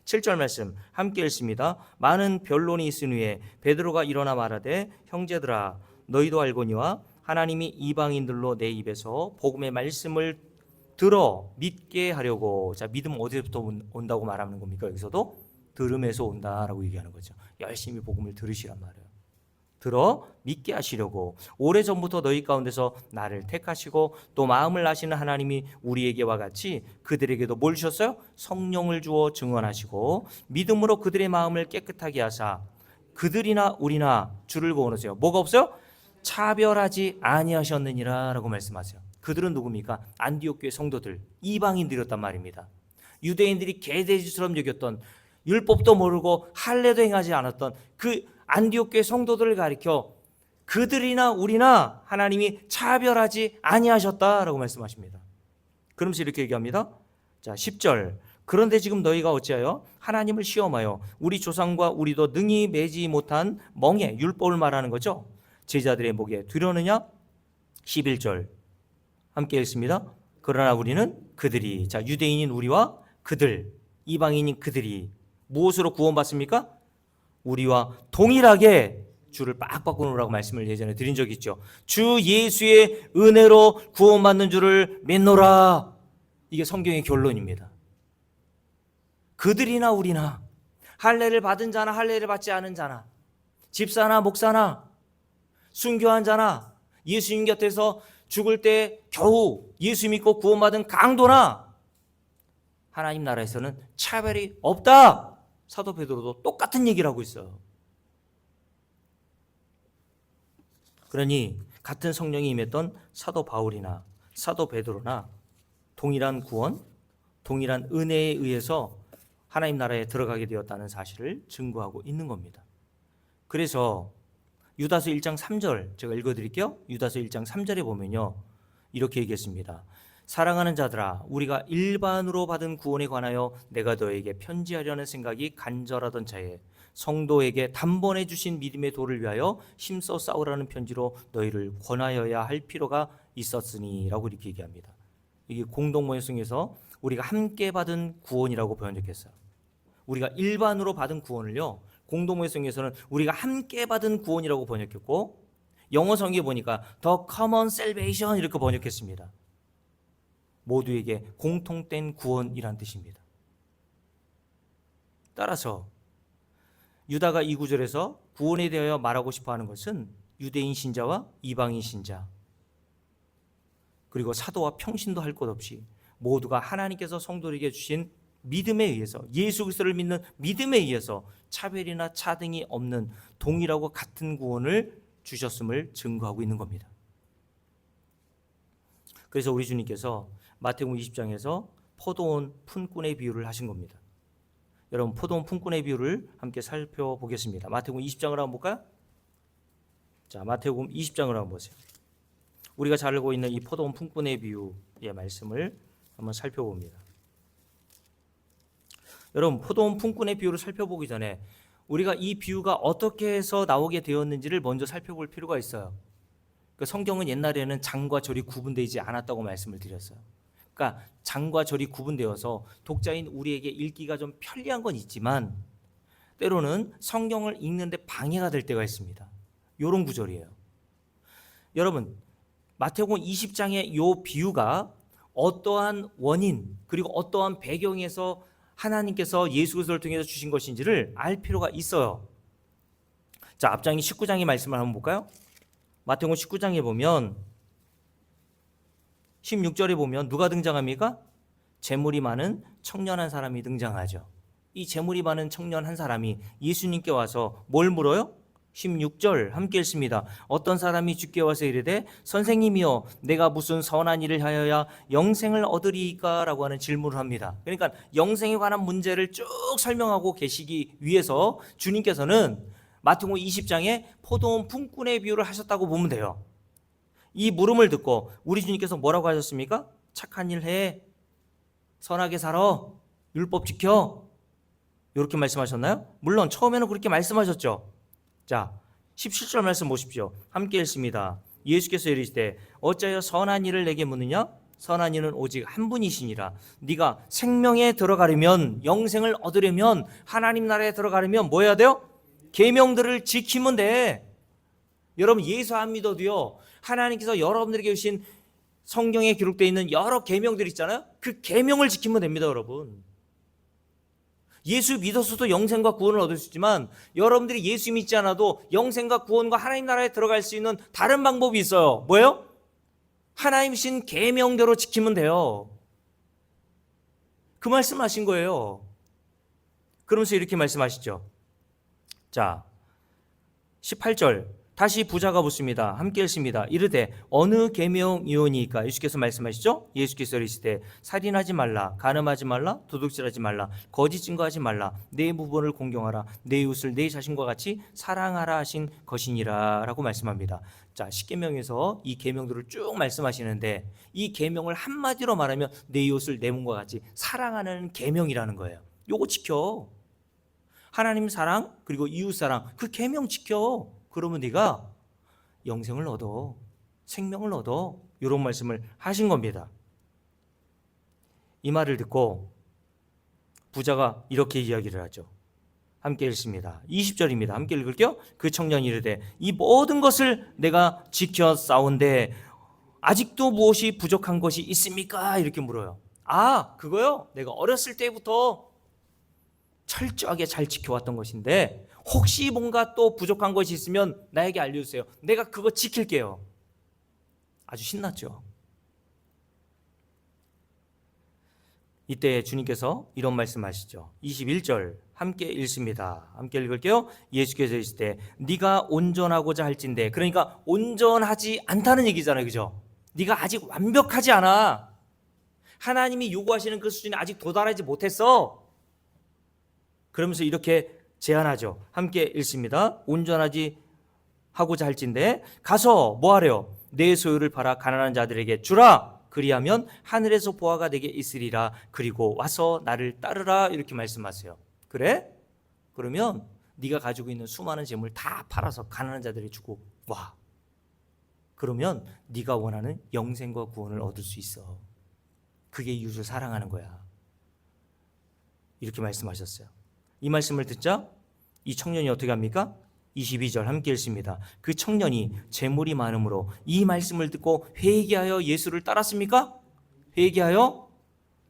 7절 말씀 함께 읽습니다. 많은 변론이 있은 후에 베드로가 일어나 말하되 형제들아 너희도 알거니와 하나님이 이방인들로 내 입에서 복음의 말씀을 들어 믿게 하려고. 자, 믿음 어디서부터 온다고 말하는 겁니까? 여기서도 들음에서 온다라고 얘기하는 거죠. 열심히 복음을 들으시란 말이에요. 들어 믿게 하시려고 오래전부터 너희 가운데서 나를 택하시고 또 마음을 아시는 하나님이 우리에게와 같이 그들에게도 뭘 주셨어요? 성령을 주어 증언하시고 믿음으로 그들의 마음을 깨끗하게 하사 그들이나 우리나 줄을 그어놓으세요. 뭐가 없어요? 차별하지 아니하셨느니라 라고 말씀하세요. 그들은 누굽니까? 안디옥 교회 성도들, 이방인들이었단 말입니다. 유대인들이 개돼지처럼 여겼던, 율법도 모르고 할례도 행하지 않았던 그 안디옥 교회 성도들을 가리켜 그들이나 우리나 하나님이 차별하지 아니하셨다라고 말씀하십니다. 그러면서 이렇게 얘기합니다. 자, 10절 그런데 지금 너희가 어찌하여 하나님을 시험하여 우리 조상과 우리도 능히 매지 못한 멍에, 율법을 말하는 거죠. 제자들의 목에 두려느냐? 11절 함께 읽습니다. 그러나 우리는 그들이, 자, 유대인인 우리와 그들, 이방인인 그들이 무엇으로 구원받습니까? 우리와 동일하게 주를 빡빡 끊으라고 말씀을 예전에 드린 적이 있죠. 주 예수의 은혜로 구원받는 줄을 믿노라. 이게 성경의 결론입니다. 그들이나 우리나, 할례를 받은 자나 할례를 받지 않은 자나, 집사나 목사나, 순교한 자나, 예수님 곁에서 죽을 때 겨우 예수 믿고 구원받은 강도나, 하나님 나라에서는 차별이 없다. 사도 베드로도 똑같은 얘기를 하고 있어요. 그러니 같은 성령이 임했던 사도 바울이나 사도 베드로나 동일한 구원, 동일한 은혜에 의해서 하나님 나라에 들어가게 되었다는 사실을 증거하고 있는 겁니다. 그래서 유다서 1장 3절 제가 읽어드릴게요. 유다서 1장 3절에 보면요, 이렇게 얘기했습니다. 사랑하는 자들아, 우리가 일반으로 받은 구원에 관하여 내가 너에게 편지하려는 생각이 간절하던 차에 성도에게 단번에 주신 믿음의 도를 위하여 힘써 싸우라는 편지로 너희를 권하여야 할 필요가 있었으니 라고 이렇게 얘기합니다. 이게 공동번역성에서 우리가 함께 받은 구원이라고 번역했어요. 우리가 일반으로 받은 구원을요, 공동번역성에서는 우리가 함께 받은 구원이라고 번역했고, 영어 성경에 보니까 The Common Salvation 이렇게 번역했습니다. 모두에게 공통된 구원이란 뜻입니다. 따라서 유다가 이 구절에서 구원에 대하여 말하고 싶어하는 것은 유대인 신자와 이방인 신자, 그리고 사도와 평신도 할 것 없이 모두가 하나님께서 성도에게 주신 믿음에 의해서, 예수 그리스도를 믿는 믿음에 의해서 차별이나 차등이 없는 동일하고 같은 구원을 주셨음을 증거하고 있는 겁니다. 그래서 우리 주님께서 마태복음 20장에서 포도원 품꾼의 비유를 하신 겁니다. 여러분, 포도원 품꾼의 비유를 함께 살펴보겠습니다. 마태복음 20장을 한번 볼까요? 자, 마태복음 20장을 한번 보세요. 우리가 잘 알고 있는 이 포도원 품꾼의 비유의 말씀을 한번 살펴봅니다. 여러분, 포도원 품꾼의 비유를 살펴보기 전에 우리가 이 비유가 어떻게 해서 나오게 되었는지를 먼저 살펴볼 필요가 있어요. 그 성경은 옛날에는 장과 절이 구분되지 않았다고 말씀을 드렸어요. 그러니까 장과 절이 구분되어서 독자인 우리에게 읽기가 좀 편리한 건 있지만 때로는 성경을 읽는데 방해가 될 때가 있습니다. 이런 구절이에요. 여러분, 마태복음 20장의 이 비유가 어떠한 원인 그리고 어떠한 배경에서 하나님께서 예수 그리스도를 통해서 주신 것인지를 알 필요가 있어요. 자, 앞장이 19장의 말씀을 한번 볼까요? 마태복음 19장에 보면 16절에 보면 누가 등장합니까? 재물이 많은 청년 한 사람이 등장하죠. 이 재물이 많은 청년 한 사람이 예수님께 와서 뭘 물어요? 16절 함께 읽습니다. 어떤 사람이 주께 와서 이르되 선생님이여 내가 무슨 선한 일을 하여야 영생을 얻으리까? 라고 하는 질문을 합니다. 그러니까 영생에 관한 문제를 쭉 설명하고 계시기 위해서 주님께서는 마태복음 20장에 포도원 품꾼의 비유를 하셨다고 보면 돼요. 이 물음을 듣고 우리 주님께서 뭐라고 하셨습니까? 착한 일 해, 선하게 살아, 율법 지켜, 이렇게 말씀하셨나요? 물론 처음에는 그렇게 말씀하셨죠. 자, 17절 말씀 보십시오. 함께 읽습니다. 예수께서 이르시되 어찌하여 선한 일을 내게 묻느냐? 선한 이는 오직 한 분이시니라. 네가 생명에 들어가려면, 영생을 얻으려면, 하나님 나라에 들어가려면 뭐 해야 돼요? 계명들을 지키면 돼. 여러분, 예수 안 믿어도요, 하나님께서 여러분들에게 주신 성경에 기록되어 있는 여러 계명들 있잖아요. 그 계명을 지키면 됩니다. 여러분, 예수 믿어서도 영생과 구원을 얻을 수 있지만 여러분들이 예수 믿지 않아도 영생과 구원과 하나님 나라에 들어갈 수 있는 다른 방법이 있어요. 뭐예요? 하나님 신 계명대로 지키면 돼요. 그 말씀하신 거예요. 그러면서 이렇게 말씀하시죠. 자, 18절 다시 부자가 묻습니다. 함께 읽습니다. 이르되 어느 계명이오니까? 예수께서 말씀하시죠. 예수께서 이르시되 살인하지 말라, 간음하지 말라, 도둑질하지 말라, 거짓 증거하지 말라, 내 부모를 공경하라, 내 이웃을 내 자신과 같이 사랑하라 하신 것이니라 라고 말씀합니다. 자, 십계명에서 이 계명들을 쭉 말씀하시는데 이 계명을 한마디로 말하면 내 이웃을 내 몸과 같이 사랑하는 계명이라는 거예요. 요거 지켜. 하나님 사랑 그리고 이웃 사랑, 그 계명 지켜. 그러면 네가 영생을 얻어, 생명을 얻어. 이런 말씀을 하신 겁니다. 이 말을 듣고 부자가 이렇게 이야기를 하죠. 함께 읽습니다. 20절입니다. 함께 읽을게요. 그 청년이 이르되 이 모든 것을 내가 지켜 싸운데 아직도 무엇이 부족한 것이 있습니까? 이렇게 물어요. 아, 그거요? 내가 어렸을 때부터 철저하게 잘 지켜왔던 것인데 혹시 뭔가 또 부족한 것이 있으면 나에게 알려주세요. 내가 그거 지킬게요. 아주 신났죠. 이때 주님께서 이런 말씀하시죠. 21절 함께 읽습니다. 함께 읽을게요. 예수께서 이르실 때 네가 온전하고자 할진대, 그러니까 온전하지 않다는 얘기잖아요. 그죠? 네가 아직 완벽하지 않아. 하나님이 요구하시는 그 수준에 아직 도달하지 못했어. 그러면서 이렇게 제안하죠. 함께 읽습니다. 온전하지 하고자 할진대 가서 뭐 하래요? 내 소유를 팔아 가난한 자들에게 주라. 그리하면 하늘에서 보화가 내게 있으리라. 그리고 와서 나를 따르라. 이렇게 말씀하세요. 그래? 그러면 네가 가지고 있는 수많은 재물 다 팔아서 가난한 자들에게 주고 와. 그러면 네가 원하는 영생과 구원을 얻을 수 있어. 그게 이웃을 사랑하는 거야. 이렇게 말씀하셨어요. 이 말씀을 듣자 이 청년이 어떻게 합니까? 22절 함께 읽습니다. 그 청년이 재물이 많으므로 이 말씀을 듣고 회개하여 예수를 따랐습니까? 회개하여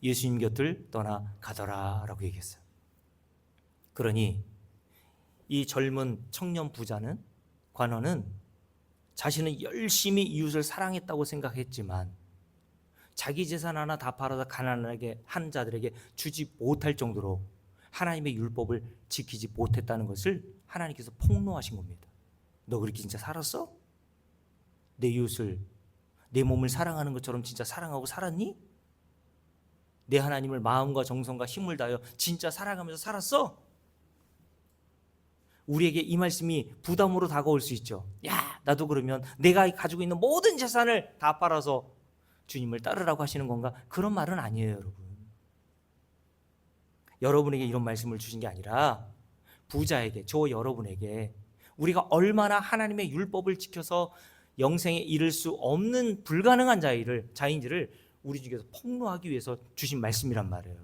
예수님 곁을 떠나가더라 라고 얘기했어요. 그러니 이 젊은 청년 부자는, 관원은 자신은 열심히 이웃을 사랑했다고 생각했지만 자기 재산 하나 다 팔아서 가난하게 한 자들에게 주지 못할 정도로 하나님의 율법을 지키지 못했다는 것을 하나님께서 폭로하신 겁니다. 너 그렇게 진짜 살았어? 내 이웃을 내 몸을 사랑하는 것처럼 진짜 사랑하고 살았니? 내 하나님을 마음과 정성과 힘을 다하여 진짜 사랑하면서 살았어? 우리에게 이 말씀이 부담으로 다가올 수 있죠. 야, 나도 그러면 내가 가지고 있는 모든 재산을 다 팔아서 주님을 따르라고 하시는 건가? 그런 말은 아니에요, 여러분. 여러분에게 이런 말씀을 주신 게 아니라 부자에게, 저 여러분에게 우리가 얼마나 하나님의 율법을 지켜서 영생에 이를 수 없는 불가능한 자인지를 우리 중에서 폭로하기 위해서 주신 말씀이란 말이에요.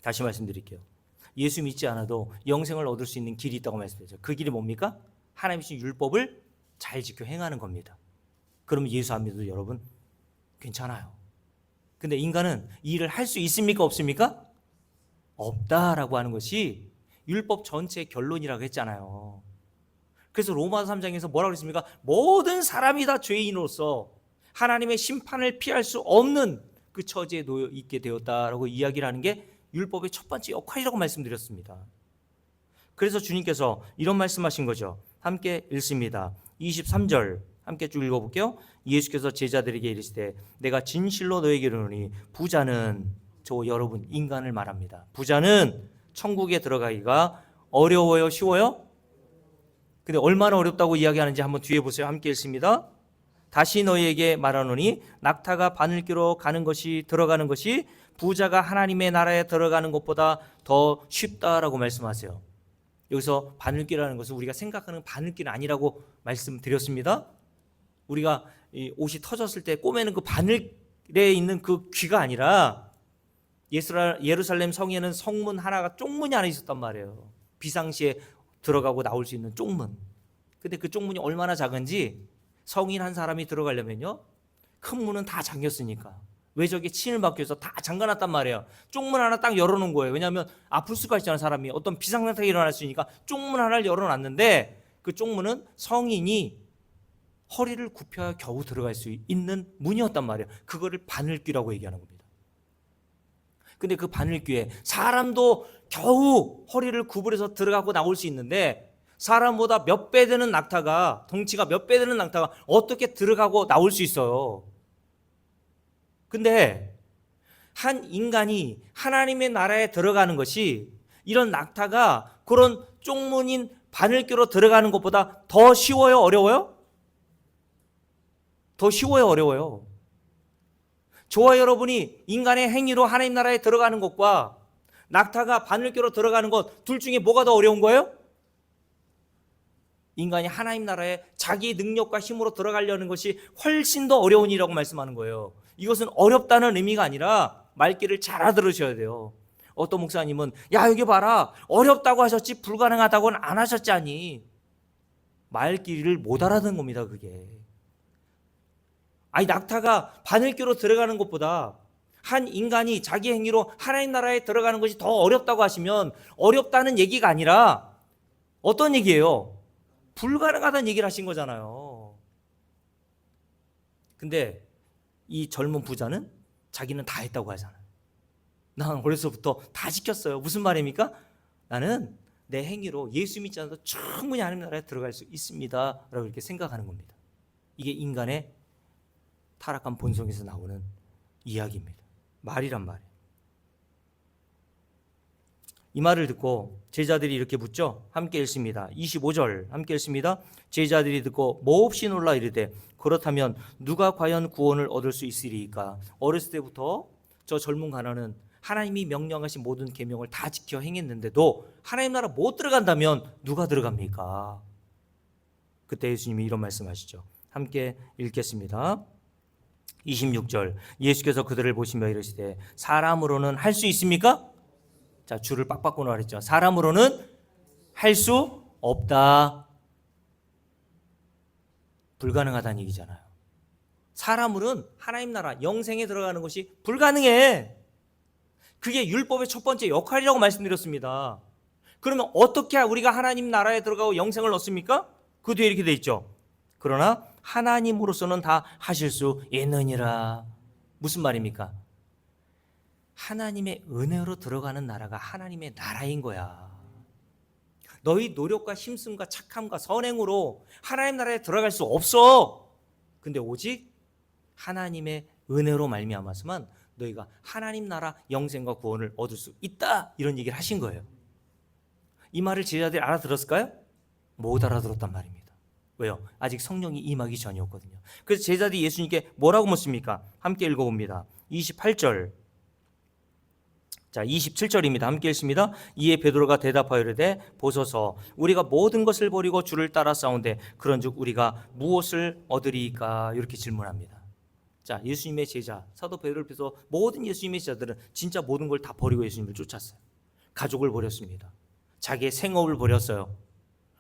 다시 말씀드릴게요. 예수 믿지 않아도 영생을 얻을 수 있는 길이 있다고 말씀드렸죠. 그 길이 뭡니까? 하나님의 율법을 잘 지켜 행하는 겁니다. 그러면 예수 안 믿어도 여러분 괜찮아요. 근데 인간은 이 일을 할 수 있습니까? 없습니까? 없다라고 하는 것이 율법 전체의 결론이라고 했잖아요. 그래서 로마서 3장에서 뭐라고 했습니까? 모든 사람이 다 죄인으로서 하나님의 심판을 피할 수 없는 그 처지에 놓여 있게 되었다라고 이야기를 하는 게 율법의 첫 번째 역할이라고 말씀드렸습니다. 그래서 주님께서 이런 말씀하신 거죠. 함께 읽습니다. 23절 함께 쭉 읽어볼게요. 예수께서 제자들에게 이르시되 내가 진실로 너에게 이르노니 부자는, 저 여러분 인간을 말합니다. 부자는 천국에 들어가기가 어려워요, 쉬워요? 근데 얼마나 어렵다고 이야기하는지 한번 뒤에 보세요. 함께 읽습니다. 다시 너희에게 말하노니 낙타가 바늘귀로 가는 것이 들어가는 것이 부자가 하나님의 나라에 들어가는 것보다 더 쉽다라고 말씀하세요. 여기서 바늘귀라는 것은 우리가 생각하는 바늘귀는 아니라고 말씀드렸습니다. 우리가 이 옷이 터졌을 때 꼬매는 그 바늘에 있는 그 귀가 아니라 예루살렘 성에는 성문 하나가 쪽문이 하나 있었단 말이에요. 비상시에 들어가고 나올 수 있는 쪽문. 근데 그 쪽문이 얼마나 작은지 성인 한 사람이 들어가려면요, 큰 문은 다 잠겼으니까 외적에 침을 받기 위해서 다 잠가놨단 말이에요. 쪽문 하나 딱 열어놓은 거예요. 왜냐하면 아플 수가 있잖아요. 사람이 어떤 비상사태가 일어날 수 있으니까 쪽문 하나를 열어놨는데 그 쪽문은 성인이 허리를 굽혀야 겨우 들어갈 수 있는 문이었단 말이에요. 그거를 바늘귀라고 얘기하는 겁니다. 근데 그 바늘귀에 사람도 겨우 허리를 구부려서 들어가고 나올 수 있는데 사람보다 몇 배 되는 낙타가, 덩치가 몇 배 되는 낙타가 어떻게 들어가고 나올 수 있어요? 근데 한 인간이 하나님의 나라에 들어가는 것이 이런 낙타가 그런 쪽문인 바늘귀로 들어가는 것보다 더 쉬워요, 어려워요? 더 쉬워요, 어려워요? 저와 여러분이 인간의 행위로 하나님 나라에 들어가는 것과 낙타가 바늘귀로 들어가는 것, 둘 중에 뭐가 더 어려운 거예요? 인간이 하나님 나라에 자기 능력과 힘으로 들어가려는 것이 훨씬 더 어려운 일이라고 말씀하는 거예요. 이것은 어렵다는 의미가 아니라 말귀를 잘 알아들으셔야 돼요. 어떤 목사님은 야 여기 봐라 어렵다고 하셨지 불가능하다고는 안 하셨지 아니. 말귀를 못 알아듣는 겁니다. 그게. 아니 낙타가 바늘귀로 들어가는 것보다 한 인간이 자기 행위로 하나님 나라에 들어가는 것이 더 어렵다고 하시면 어렵다는 얘기가 아니라 어떤 얘기예요? 불가능하다는 얘기를 하신 거잖아요. 근데 이 젊은 부자는 자기는 다 했다고 하잖아요. 난 어려서부터 다 지켰어요. 무슨 말입니까? 나는 내 행위로 예수 믿지 않아도 충분히 하나님 나라에 들어갈 수 있습니다 라고 이렇게 생각하는 겁니다. 이게 인간의 타락한 본성에서 나오는 이야기입니다. 말이란 말이에요. 이 말을 듣고 제자들이 이렇게 묻죠. 함께 읽습니다. 25절 함께 읽습니다. 제자들이 듣고 몹시 놀라 이르되 그렇다면 누가 과연 구원을 얻을 수 있으리이까. 어렸을 때부터 저 젊은 가난은 하나님이 명령하신 모든 계명을 다 지켜 행했는데도 하나님 나라 못 들어간다면 누가 들어갑니까? 그때 예수님이 이런 말씀하시죠. 함께 읽겠습니다. 26절 예수께서 그들을 보시며 이르시되 사람으로는 할 수 있습니까? 자, 줄을 빡빡 끊어 그랬죠. 사람으로는 할 수 없다. 불가능하다는 얘기잖아요. 사람으로는 하나님 나라 영생에 들어가는 것이 불가능해. 그게 율법의 첫 번째 역할이라고 말씀드렸습니다. 그러면 어떻게 우리가 하나님 나라에 들어가고 영생을 얻습니까? 그 뒤에 이렇게 돼 있죠. 그러나 하나님으로서는 다 하실 수 있느니라. 무슨 말입니까? 하나님의 은혜로 들어가는 나라가 하나님의 나라인 거야. 너희 노력과 힘씀과 착함과 선행으로 하나님 나라에 들어갈 수 없어. 근데 오직 하나님의 은혜로 말미암아서만 너희가 하나님 나라 영생과 구원을 얻을 수 있다. 이런 얘기를 하신 거예요. 이 말을 제자들이 알아들었을까요? 못 알아들었단 말입니다. 왜요? 아직 성령이 임하기 전이었거든요. 그래서 제자들이 예수님께 뭐라고 묻습니까? 함께 읽어봅니다. 28절. 자, 27절입니다. 함께 읽습니다. 이에 베드로가 대답하여 이르되 보소서 우리가 모든 것을 버리고 주를 따라 싸운데 그런즉 우리가 무엇을 얻으리이까? 이렇게 질문합니다. 자, 예수님의 제자 사도 베드로를 비롯해서 모든 예수님의 제자들은 진짜 모든 걸 다 버리고 예수님을 쫓았어요. 가족을 버렸습니다. 자기의 생업을 버렸어요.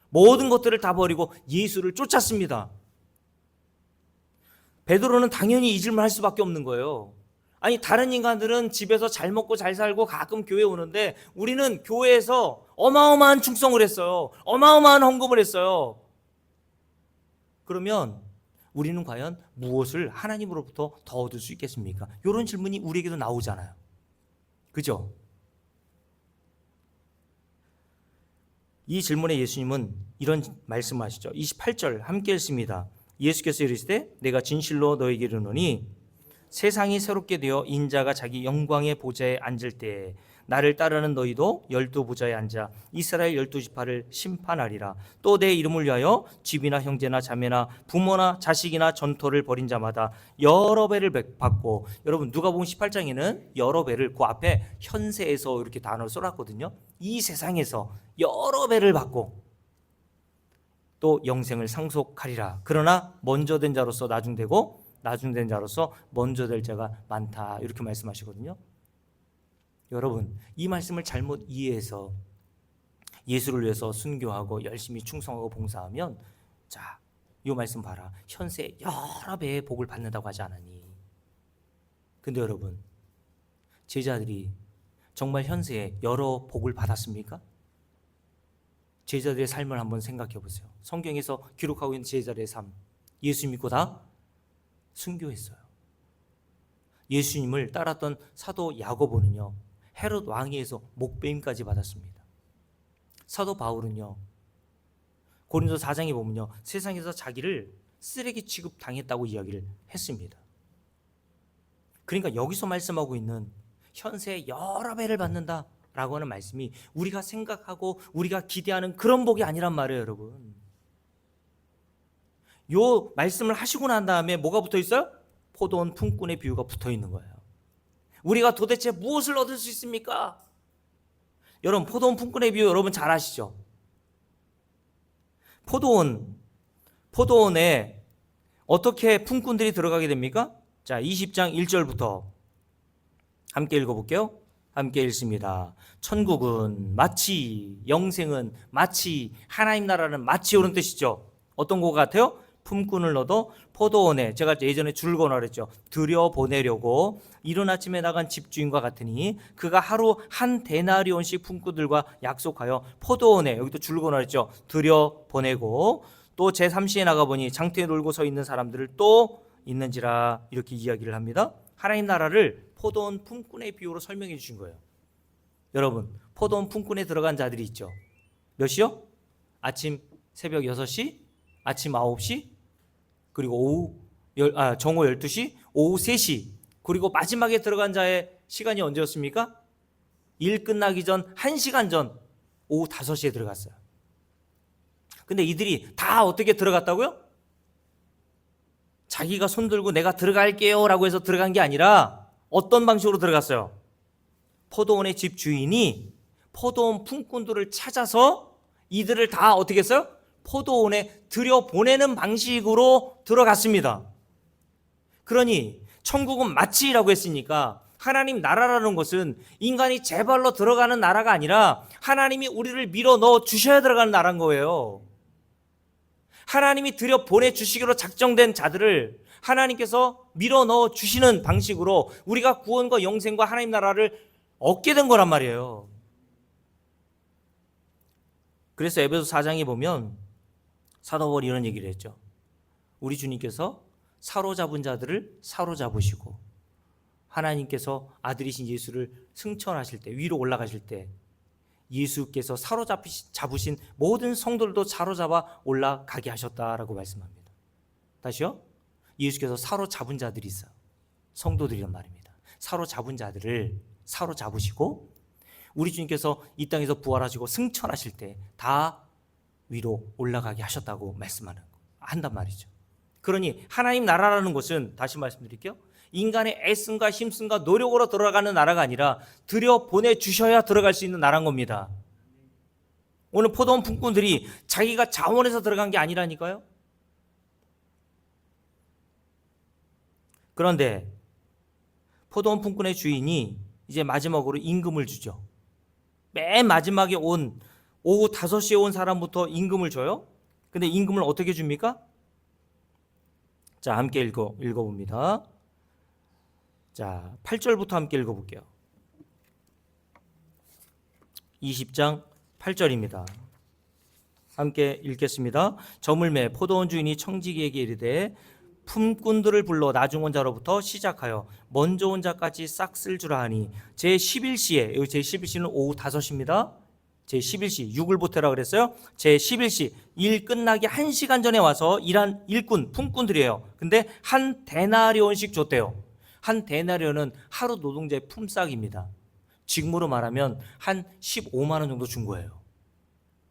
모든 것들을 다 버리고 예수를 쫓았습니다. 베드로는 당연히 이 질문을 할 수밖에 없는 거예요. 아니 다른 인간들은 집에서 잘 먹고 잘 살고 가끔 교회 오는데 우리는 교회에서 어마어마한 충성을 했어요. 어마어마한 헌금을 했어요. 그러면 우리는 과연 무엇을 하나님으로부터 더 얻을 수 있겠습니까? 이런 질문이 우리에게도 나오잖아요. 그죠? 이 질문에 예수님은 이런 말씀하시죠. 28절 함께 읽습니다. 예수께서 이르시되 내가 진실로 너에게 이르노니 세상이 새롭게 되어 인자가 자기 영광의 보좌에 앉을 때에 나를 따르는 너희도 12보좌에 앉아 이스라엘 12지파를 심판하리라. 또 내 이름을 위하여 집이나 형제나 자매나 부모나 자식이나 전토를 벌인 자마다 여러 배를 받고, 여러분 누가복음 18장에는 여러 배를 그 앞에 현세에서 이렇게 단어를 써놨거든요. 이 세상에서 여러 배를 받고 또 영생을 상속하리라. 그러나 먼저 된 자로서 나중되고 나중된 자로서 먼저 될 자가 많다. 이렇게 말씀하시거든요. 여러분 이 말씀을 잘못 이해해서 예수를 위해서 순교하고 열심히 충성하고 봉사하면 자, 이 말씀 봐라. 현세 여러 배의 복을 받는다고 하지 않았니? 근데 여러분 제자들이 정말 현세에 여러 복을 받았습니까? 제자들의 삶을 한번 생각해 보세요. 성경에서 기록하고 있는 제자들의 삶, 예수 믿고 다 순교했어요. 예수님을 따랐던 사도 야고보는요 헤롯 왕위에서 목배임까지 받았습니다. 사도 바울은요 고린도 4장에 보면요, 세상에서 자기를 쓰레기 취급 당했다고 이야기를 했습니다. 그러니까 여기서 말씀하고 있는 현세에 여러 배를 받는다라고 하는 말씀이 우리가 생각하고 우리가 기대하는 그런 복이 아니란 말이에요, 여러분. 요 말씀을 하시고 난 다음에 뭐가 붙어 있어요? 포도원 품꾼의 비유가 붙어 있는 거예요. 우리가 도대체 무엇을 얻을 수 있습니까? 여러분, 포도원 품꾼의 비유 여러분 잘 아시죠? 포도원에 어떻게 품꾼들이 들어가게 됩니까? 자, 20장 1절부터 함께 읽어볼게요. 함께 읽습니다. 천국은 마치, 영생은 마치, 하나님 나라는 마치 이런 뜻이죠. 어떤 것 같아요? 품꾼을 얻어 포도원에, 제가 예전에 줄을 거나 그랬죠, 들여보내려고 이른 아침에 나간 집주인과 같으니 그가 하루 한 데나리온씩 품꾼들과 약속하여 포도원에, 여기도 줄을 거나 그랬죠, 들여보내고 또 제3시에 나가보니 장터에 놀고 서 있는 사람들을 또 있는지라, 이렇게 이야기를 합니다. 하나님 나라를 포도원 품꾼의 비유로 설명해 주신 거예요. 여러분, 포도원 품꾼에 들어간 자들이 있죠. 몇 시요? 아침 새벽 6시, 아침 9시, 그리고 정오 12시, 오후 3시, 그리고 마지막에 들어간 자의 시간이 언제였습니까? 일 끝나기 전 1시간 전 오후 5시에 들어갔어요. 근데 이들이 다 어떻게 들어갔다고요? 자기가 손들고 내가 들어갈게요 라고 해서 들어간 게 아니라 어떤 방식으로 들어갔어요? 포도원의 집 주인이 포도원 품꾼들을 찾아서 이들을 다 어떻게 했어요? 포도원에 들여보내는 방식으로 들어갔습니다. 그러니 천국은 마치라고 했으니까 하나님 나라라는 것은 인간이 제 발로 들어가는 나라가 아니라 하나님이 우리를 밀어 넣어 주셔야 들어가는 나라인 거예요. 하나님이 들여보내 주시기로 작정된 자들을 하나님께서 밀어 넣어 주시는 방식으로 우리가 구원과 영생과 하나님 나라를 얻게 된 거란 말이에요. 그래서 에베소 4장에 보면 사도 바울이 이런 얘기를 했죠. 우리 주님께서 사로잡은 자들을 사로잡으시고 하나님께서 아들이신 예수를 승천하실 때, 위로 올라가실 때 예수께서 사로잡으신 모든 성도들도 사로잡아 올라가게 하셨다라고 말씀합니다. 다시요. 예수께서 사로잡은 자들이 있어요. 성도들이란 말입니다. 사로잡은 자들을 사로잡으시고 우리 주님께서 이 땅에서 부활하시고 승천하실 때 다 위로 올라가게 하셨다고 한단 말이죠. 그러니 하나님 나라라는 것은, 다시 말씀드릴게요, 인간의 애씀과 힘씀과 노력으로 들어가는 나라가 아니라 들여보내주셔야 들어갈 수 있는 나라인 겁니다. 오늘 포도원 품꾼들이 자기가 자원해서 들어간 게 아니라니까요. 그런데 포도원 품꾼의 주인이 이제 마지막으로 임금을 주죠. 맨 마지막에 온 오후 5시에 온 사람부터 임금을 줘요. 근데 임금을 어떻게 줍니까? 자, 함께 읽어봅니다. 자, 8절부터 함께 읽어볼게요. 20장 8절입니다. 함께 읽겠습니다. 저물매 포도원 주인이 청지기에게 이르되 품꾼들을 불러 나중 온 자로부터 시작하여 먼저 온 자까지 싹 쓸 줄 아니 제11시에, 여기 제11시는 오후 5시입니다. 제11시, 6을 보태라 그랬어요. 제11시, 일 끝나기 1시간 전에 와서 일한 일꾼, 품꾼들이에요. 근데 한 데나리온씩 줬대요. 한 데나리온은 하루 노동자의 품삯입니다. 지금으로 말하면 한 15만 원 정도 준 거예요.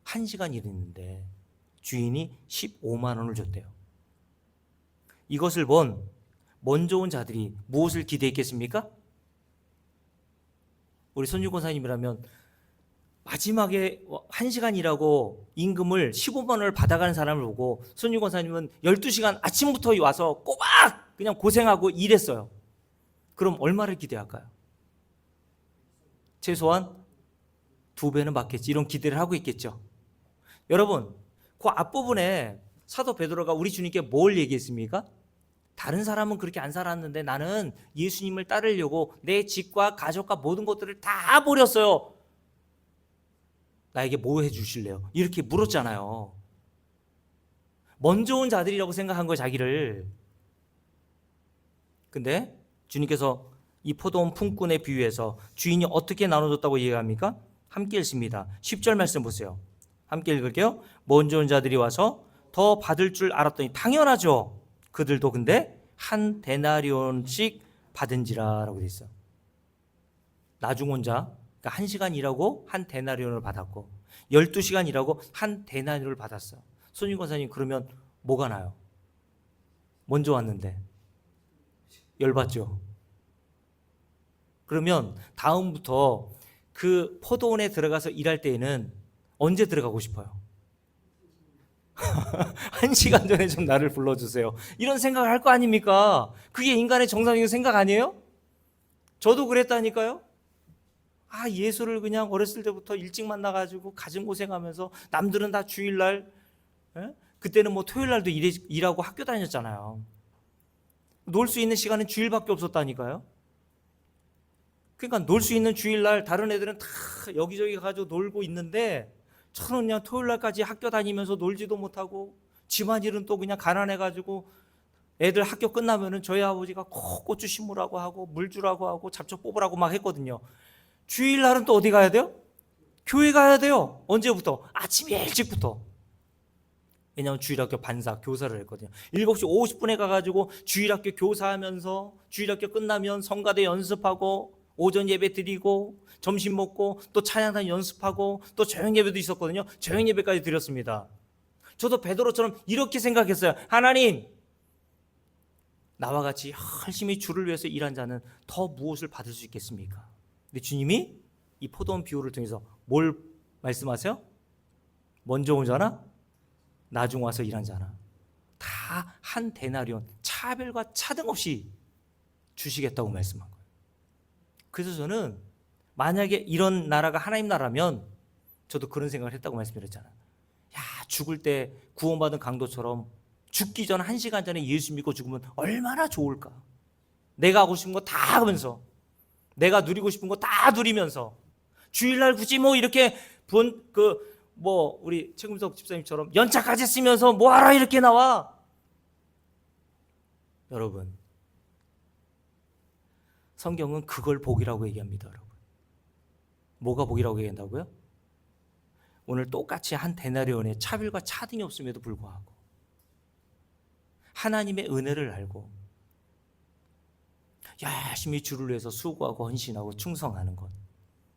1시간 일했는데 주인이 15만 원을 줬대요. 이것을 본 먼저 온 자들이 무엇을 기대했겠습니까? 우리 손주 권사님이라면 마지막에 1시간 일하고 임금을 15만 원을 받아가는 사람을 보고 손주 권사님은 12시간 아침부터 와서 꼬박 그냥 고생하고 일했어요. 그럼 얼마를 기대할까요? 최소한 2배는 받겠지, 이런 기대를 하고 있겠죠. 여러분, 그 앞부분에 사도 베드로가 우리 주님께 뭘 얘기했습니까? 다른 사람은 그렇게 안 살았는데 나는 예수님을 따르려고 내 집과 가족과 모든 것들을 다 버렸어요. 나에게 뭐 해주실래요? 이렇게 물었잖아요. 먼저 온 자들이라고 생각한 거예요, 자기를. 근데 주님께서 이 포도원 품꾼의 비유에서 주인이 어떻게 나눠줬다고 얘기합니까? 함께 읽습니다. 10절 말씀 보세요. 함께 읽을게요. 먼저 온 자들이 와서 더 받을 줄 알았더니 당연하죠. 그들도 근데 한 데나리온씩 받은지라라고 돼 있어요. 나중 온 자, 그러니까 1시간 일하고 한 데나리온을 받았고 12시간 일하고 한 데나리온을 받았어요. 손님 권사님, 그러면 뭐가 나요? 먼저 왔는데 열받죠. 그러면 다음부터 그 포도원에 들어가서 일할 때에는 언제 들어가고 싶어요? 1시간 전에 좀 나를 불러주세요. 이런 생각을 할 거 아닙니까? 그게 인간의 정상적인 생각 아니에요? 저도 그랬다니까요. 예수를 그냥 어렸을 때부터 일찍 만나가지고 가정고생하면서 남들은 다 주일날, 그때는 뭐 토요일날도 일하고 학교 다녔잖아요. 놀 수 있는 시간은 주일밖에 없었다니까요. 그러니까 놀 수 있는 주일날 다른 애들은 다 여기저기 가지고 놀고 있는데 저는 그냥 토요일날까지 학교 다니면서 놀지도 못하고 집안일은 또 그냥 가난해가지고 애들 학교 끝나면은 저희 아버지가 꼭 고추 심으라고 하고 물 주라고 하고 잡초 뽑으라고 막 했거든요. 주일날은 또 어디 가야 돼요? 교회 가야 돼요. 언제부터? 아침 일찍부터. 왜냐하면 주일학교 반사 교사를 했거든요. 7시 50분에 가가지고 주일학교 교사하면서 주일학교 끝나면 성가대 연습하고 오전 예배 드리고 점심 먹고 또 찬양단 연습하고 또 저녁 예배도 있었거든요. 저녁 예배까지 드렸습니다. 저도 베드로처럼 이렇게 생각했어요. 하나님, 나와 같이 열심히 주를 위해서 일한 자는 더 무엇을 받을 수 있겠습니까? 근데 주님이 이 포도원 비유를 통해서 뭘 말씀하세요? 먼저 온 자나 나중 와서 일한 자나 다 한 데나리온, 차별과 차등 없이 주시겠다고 말씀한 거예요. 그래서 저는 만약에 이런 나라가 하나님 나라면 저도 그런 생각을 했다고 말씀드렸잖아요. 죽을 때 구원받은 강도처럼 죽기 전 1시간 전에 예수 믿고 죽으면 얼마나 좋을까. 내가 하고 싶은 거 다 하면서 내가 누리고 싶은 거 다 누리면서 주일날 굳이 뭐 이렇게 우리 최금석 집사님처럼 연차까지 쓰면서 뭐하러 이렇게 나와. 여러분, 성경은 그걸 복이라고 얘기합니다. 여러분, 뭐가 복이라고 얘기한다고요? 오늘 똑같이 한 데나리온의 차별과 차등이 없음에도 불구하고 하나님의 은혜를 알고 열심히 주를 위해서 수고하고 헌신하고 충성하는 것,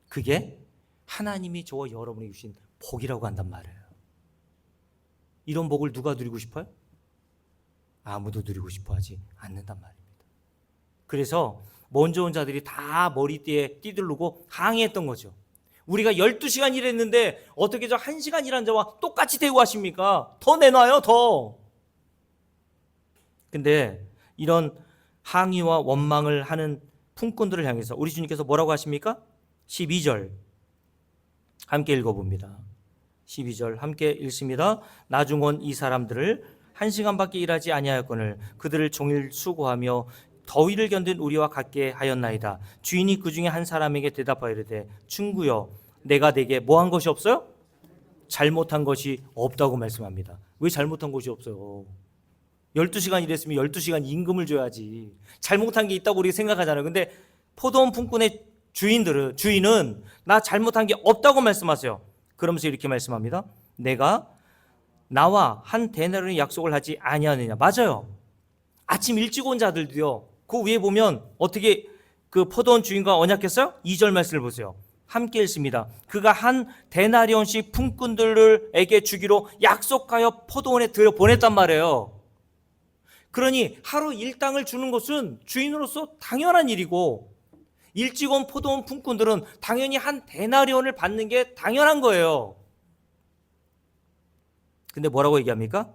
그게 하나님이 저와 여러분이 주신 복이라고 한단 말이에요. 이런 복을 누가 누리고 싶어요? 아무도 누리고 싶어 하지 않는단 말입니다. 그래서 먼저 온 자들이 다 머리띠에 띠들르고 항의했던 거죠. 우리가 12시간 일했는데 어떻게 저 1시간 일한 자와 똑같이 대우하십니까? 더 내놔요, 더. 근데 이런 항의와 원망을 하는 품꾼들을 향해서 우리 주님께서 뭐라고 하십니까? 12절 함께 읽어봅니다. 12절 함께 읽습니다. 나중 온 이 사람들을 1시간밖에 일하지 아니하였거늘 그들을 종일 수고하며 더위를 견딘 우리와 같게 하였나이다. 주인이 그 중에 한 사람에게 대답하여 이르되 친구여, 내가 네게 뭐 한 것이 없어요? 잘못한 것이 없다고 말씀합니다. 왜 잘못한 것이 없어요? 12시간 일했으면 12시간 임금을 줘야지. 잘못한 게 있다고 우리가 생각하잖아요. 근데 포도원 품꾼의 주인은 나 잘못한 게 없다고 말씀하세요. 그러면서 이렇게 말씀합니다. 내가 나와 한 데나리온의 약속을 하지 아니하느냐. 맞아요. 아침 일찍 온 자들도요. 그 위에 보면 어떻게 그 포도원 주인과 언약했어요? 2절 말씀을 보세요. 함께 읽습니다. 그가 한 데나리온씩 품꾼들에게 주기로 약속하여 포도원에 들여 보냈단 말이에요. 그러니 하루 일당을 주는 것은 주인으로서 당연한 일이고 일찍 온 포도원 품꾼들은 당연히 한 데나리온을 받는 게 당연한 거예요. 근데 뭐라고 얘기합니까?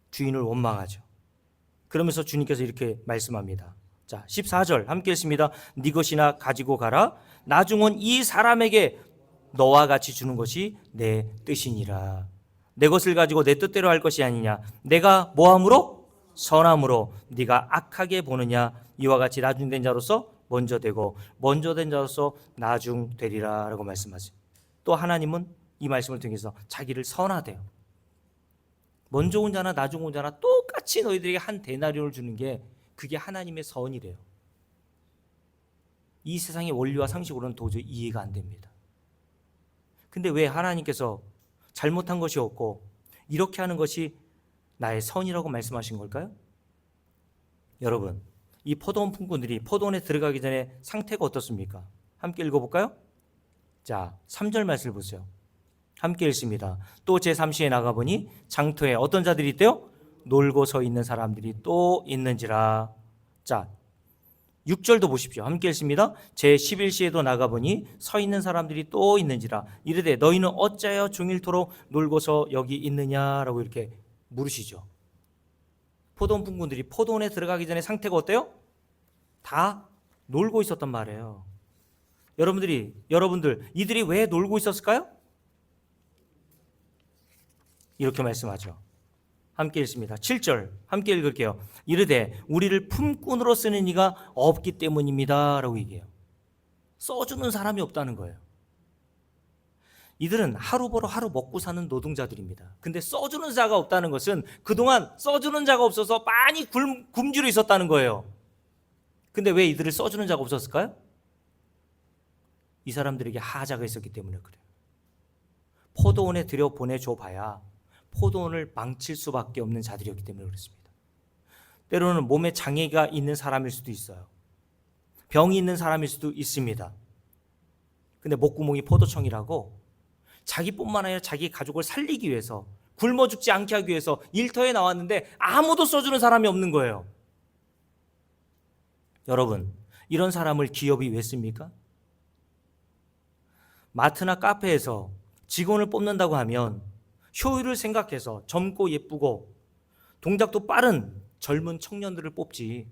주인을 원망하죠. 그러면서 주님께서 이렇게 말씀합니다. 자, 14절 함께 읽습니다. 네 것이나 가지고 가라. 나중 온 이 사람에게 너와 같이 주는 것이 내 뜻이니라. 내 것을 가지고 내 뜻대로 할 것이 아니냐. 내가 뭐함으로? 선함으로. 네가 악하게 보느냐. 이와 같이 나중된 자로서 먼저 되고 먼저 된 자로서 나중 되리라 라고 말씀하세요. 또 하나님은 이 말씀을 통해서 자기를 선하대요. 먼저 온 자나 나중 온 자나 똑같이 너희들에게 한 데나리온을 주는 게 그게 하나님의 선이래요. 이 세상의 원리와 상식으로는 도저히 이해가 안 됩니다. 근데 왜 하나님께서 잘못한 것이 없고 이렇게 하는 것이 나의 선이라고 말씀하신 걸까요? 여러분, 이 포도원 품꾼들이 포도원에 들어가기 전에 상태가 어떻습니까? 함께 읽어볼까요? 자, 3절 말씀을 보세요. 함께 읽습니다. 또 제3시에 나가보니 장터에 어떤 자들이 있대요? 놀고 서 있는 사람들이 또 있는지라. 자, 6절도 보십시오. 함께 읽습니다. 제11시에도 나가보니 서 있는 사람들이 또 있는지라. 이르되 너희는 어찌하여 종일토록 놀고서 여기 있느냐라고 이렇게 물으시죠. 포도원 분군들이 포도원에 들어가기 전에 상태가 어때요? 다 놀고 있었단 말이에요. 여러분들 이들이 왜 놀고 있었을까요? 이렇게 말씀하죠. 함께 읽습니다. 7절 함께 읽을게요. 이르되 우리를 품꾼으로 쓰는 이가 없기 때문입니다 라고 얘기해요. 써주는 사람이 없다는 거예요. 이들은 하루 벌어 하루 먹고 사는 노동자들입니다. 근데 써주는 자가 없다는 것은 그동안 써주는 자가 없어서 많이 굶주려 있었다는 거예요. 근데 왜 이들을 써주는 자가 없었을까요? 이 사람들에게 하자가 있었기 때문에 그래요. 포도원에 들여 보내줘 봐야 포도원을 망칠 수밖에 없는 자들이었기 때문에 그렇습니다. 때로는 몸에 장애가 있는 사람일 수도 있어요. 병이 있는 사람일 수도 있습니다. 근데 목구멍이 포도청이라고 자기뿐만 아니라 자기 가족을 살리기 위해서 굶어 죽지 않게 하기 위해서 일터에 나왔는데 아무도 써주는 사람이 없는 거예요. 여러분, 이런 사람을 기업이 왜 씁니까? 마트나 카페에서 직원을 뽑는다고 하면 효율을 생각해서 젊고 예쁘고 동작도 빠른 젊은 청년들을 뽑지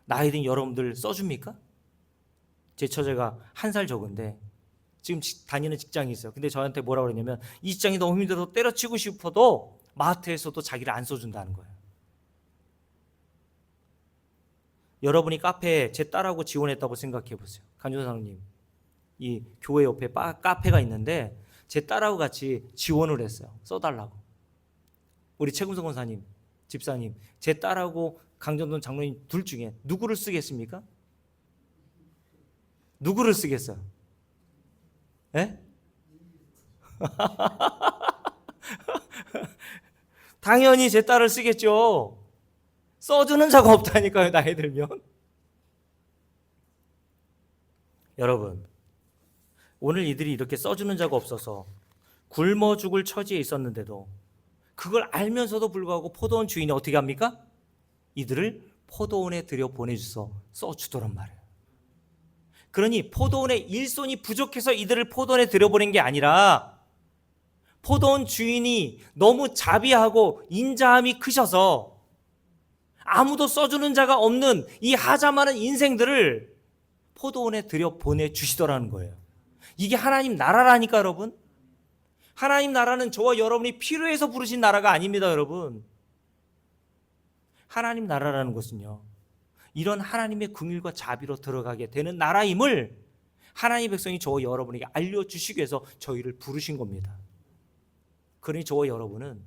나이 든 여러분들 써줍니까? 제 처제가 1살 적은데 지금 다니는 직장이 있어요. 근데 저한테 뭐라고 그러냐면 이 직장이 너무 힘들어서 때려치고 싶어도 마트에서도 자기를 안 써준다는 거예요. 여러분이 카페에 제 딸하고 지원했다고 생각해 보세요. 간조사님, 이 교회 옆에 카페가 있는데 제 딸하고 같이 지원을 했어요. 써달라고. 우리 최금성 권사님, 집사님, 제 딸하고 강전돈 장로님 둘 중에 누구를 쓰겠습니까? 누구를 쓰겠어요? 예? 당연히 제 딸을 쓰겠죠. 써주는 자가 없다니까요, 나이 들면. 여러분, 오늘 이들이 이렇게 써주는 자가 없어서 굶어 죽을 처지에 있었는데도 그걸 알면서도 불구하고 포도원 주인이 어떻게 합니까? 이들을 포도원에 들여 보내줘서 써주더란 말이에요. 그러니 포도원의 일손이 부족해서 이들을 포도원에 들여보낸 게 아니라 포도원 주인이 너무 자비하고 인자함이 크셔서 아무도 써주는 자가 없는 이 하자 많은 인생들을 포도원에 들여보내주시더라는 거예요. 이게 하나님 나라라니까 여러분. 하나님 나라는 저와 여러분이 필요해서 부르신 나라가 아닙니다 여러분. 하나님 나라라는 것은요, 이런 하나님의 긍휼과 자비로 들어가게 되는 나라임을 하나님의 백성이 저와 여러분에게 알려주시기 위해서 저희를 부르신 겁니다. 그러니 저와 여러분은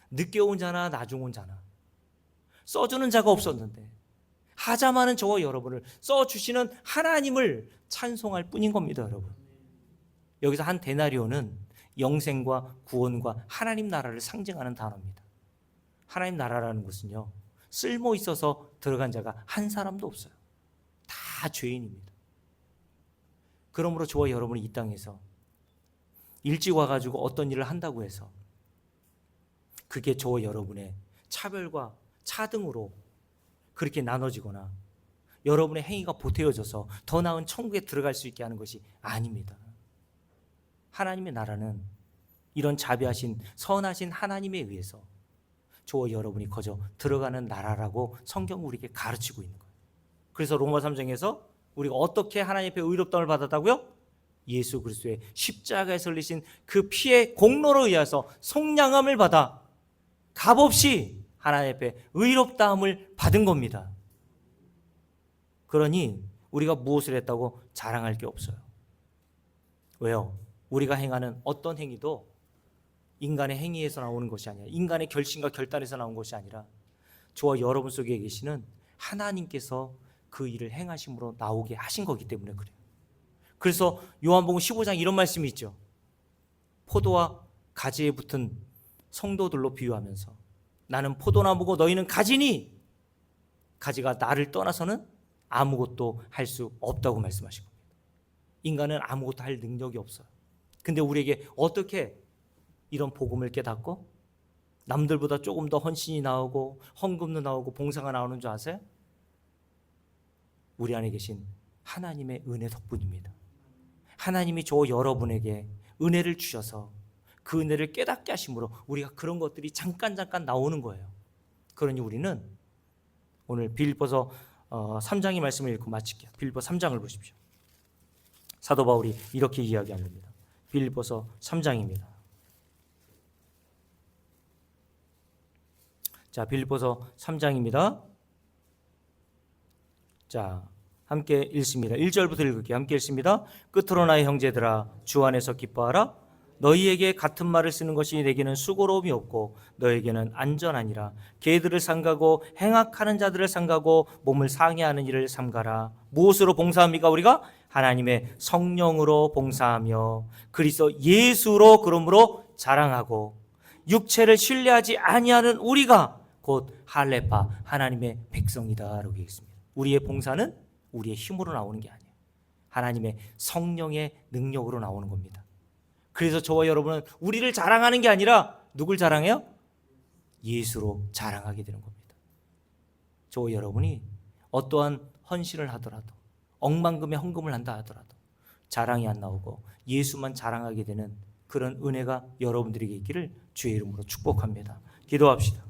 늦게 온 자나 나중 온 자나 써주는 자가 없었는데 하자 많은 저와 여러분을 써주시는 하나님을 찬송할 뿐인 겁니다 여러분. 여기서 한 데나리오는 영생과 구원과 하나님 나라를 상징하는 단어입니다. 하나님 나라라는 것은요, 쓸모 있어서 들어간 자가 한 사람도 없어요. 다 죄인입니다. 그러므로 저와 여러분이 이 땅에서 일찍 와가지고 어떤 일을 한다고 해서 그게 저와 여러분의 차별과 차등으로 그렇게 나눠지거나 여러분의 행위가 보태어져서 더 나은 천국에 들어갈 수 있게 하는 것이 아닙니다. 하나님의 나라는 이런 자비하신 선하신 하나님에 의해서 저와 여러분이 거저 들어가는 나라라고 성경 우리에게 가르치고 있는 거예요. 그래서 로마 3장에서 우리가 어떻게 하나님 앞에 의롭다움을 받았다고요? 예수 그리스도의 십자가에서 흘리신 그 피의 공로로 의해서 속량함을 받아 값없이 하나님 앞에 의롭다함을 받은 겁니다. 그러니 우리가 무엇을 했다고 자랑할 게 없어요. 왜요? 우리가 행하는 어떤 행위도 인간의 행위에서 나오는 것이 아니라, 인간의 결심과 결단에서 나온 것이 아니라 저와 여러분 속에 계시는 하나님께서 그 일을 행하심으로 나오게 하신 거기 때문에 그래요. 그래서 요한복음 15장 이런 말씀이 있죠. 포도와 가지에 붙은 성도들로 비유하면서 나는 포도나무고 너희는 가지니 가지가 나를 떠나서는 아무것도 할 수 없다고 말씀하신 겁니다. 인간은 아무것도 할 능력이 없어요. 근데 우리에게 어떻게 이런 복음을 깨닫고 남들보다 조금 더 헌신이 나오고 헌금도 나오고 봉사가 나오는 줄 아세요? 우리 안에 계신 하나님의 은혜 덕분입니다. 하나님이 저 여러분에게 은혜를 주셔서 그 은혜를 깨닫게 하심으로 우리가 그런 것들이 잠깐 나오는 거예요. 그러니 우리는 오늘 빌립보서 3장의 말씀을 읽고 마칠게요. 빌립보 3장을 보십시오. 사도 바울이 이렇게 이야기합니다. 빌립보서 3장입니다. 자, 빌립보서 3장입니다. 자, 함께 읽습니다. 1절부터 읽을게요. 함께 읽습니다. 끝으로 나의 형제들아 주 안에서 기뻐하라. 너희에게 같은 말을 쓰는 것이 내게는 수고로움이 없고 너에게는 안전하니라. 개들을 삼가고 행악하는 자들을 삼가고 몸을 상해하는 일을 삼가라. 무엇으로 봉사합니까? 우리가 하나님의 성령으로 봉사하며 그리스도 예수로 그러므로 자랑하고 육체를 신뢰하지 아니하는 우리가 곧 할레파 하나님의 백성이다라고 얘기했습니다. 우리의 봉사는 우리의 힘으로 나오는 게 아니에요. 하나님의 성령의 능력으로 나오는 겁니다. 그래서 저와 여러분은 우리를 자랑하는 게 아니라 누굴 자랑해요? 예수로 자랑하게 되는 겁니다. 저와 여러분이 어떠한 헌신을 하더라도 억만금의 헌금을 한다 하더라도 자랑이 안 나오고 예수만 자랑하게 되는 그런 은혜가 여러분들에게 있기를 주의 이름으로 축복합니다. 기도합시다.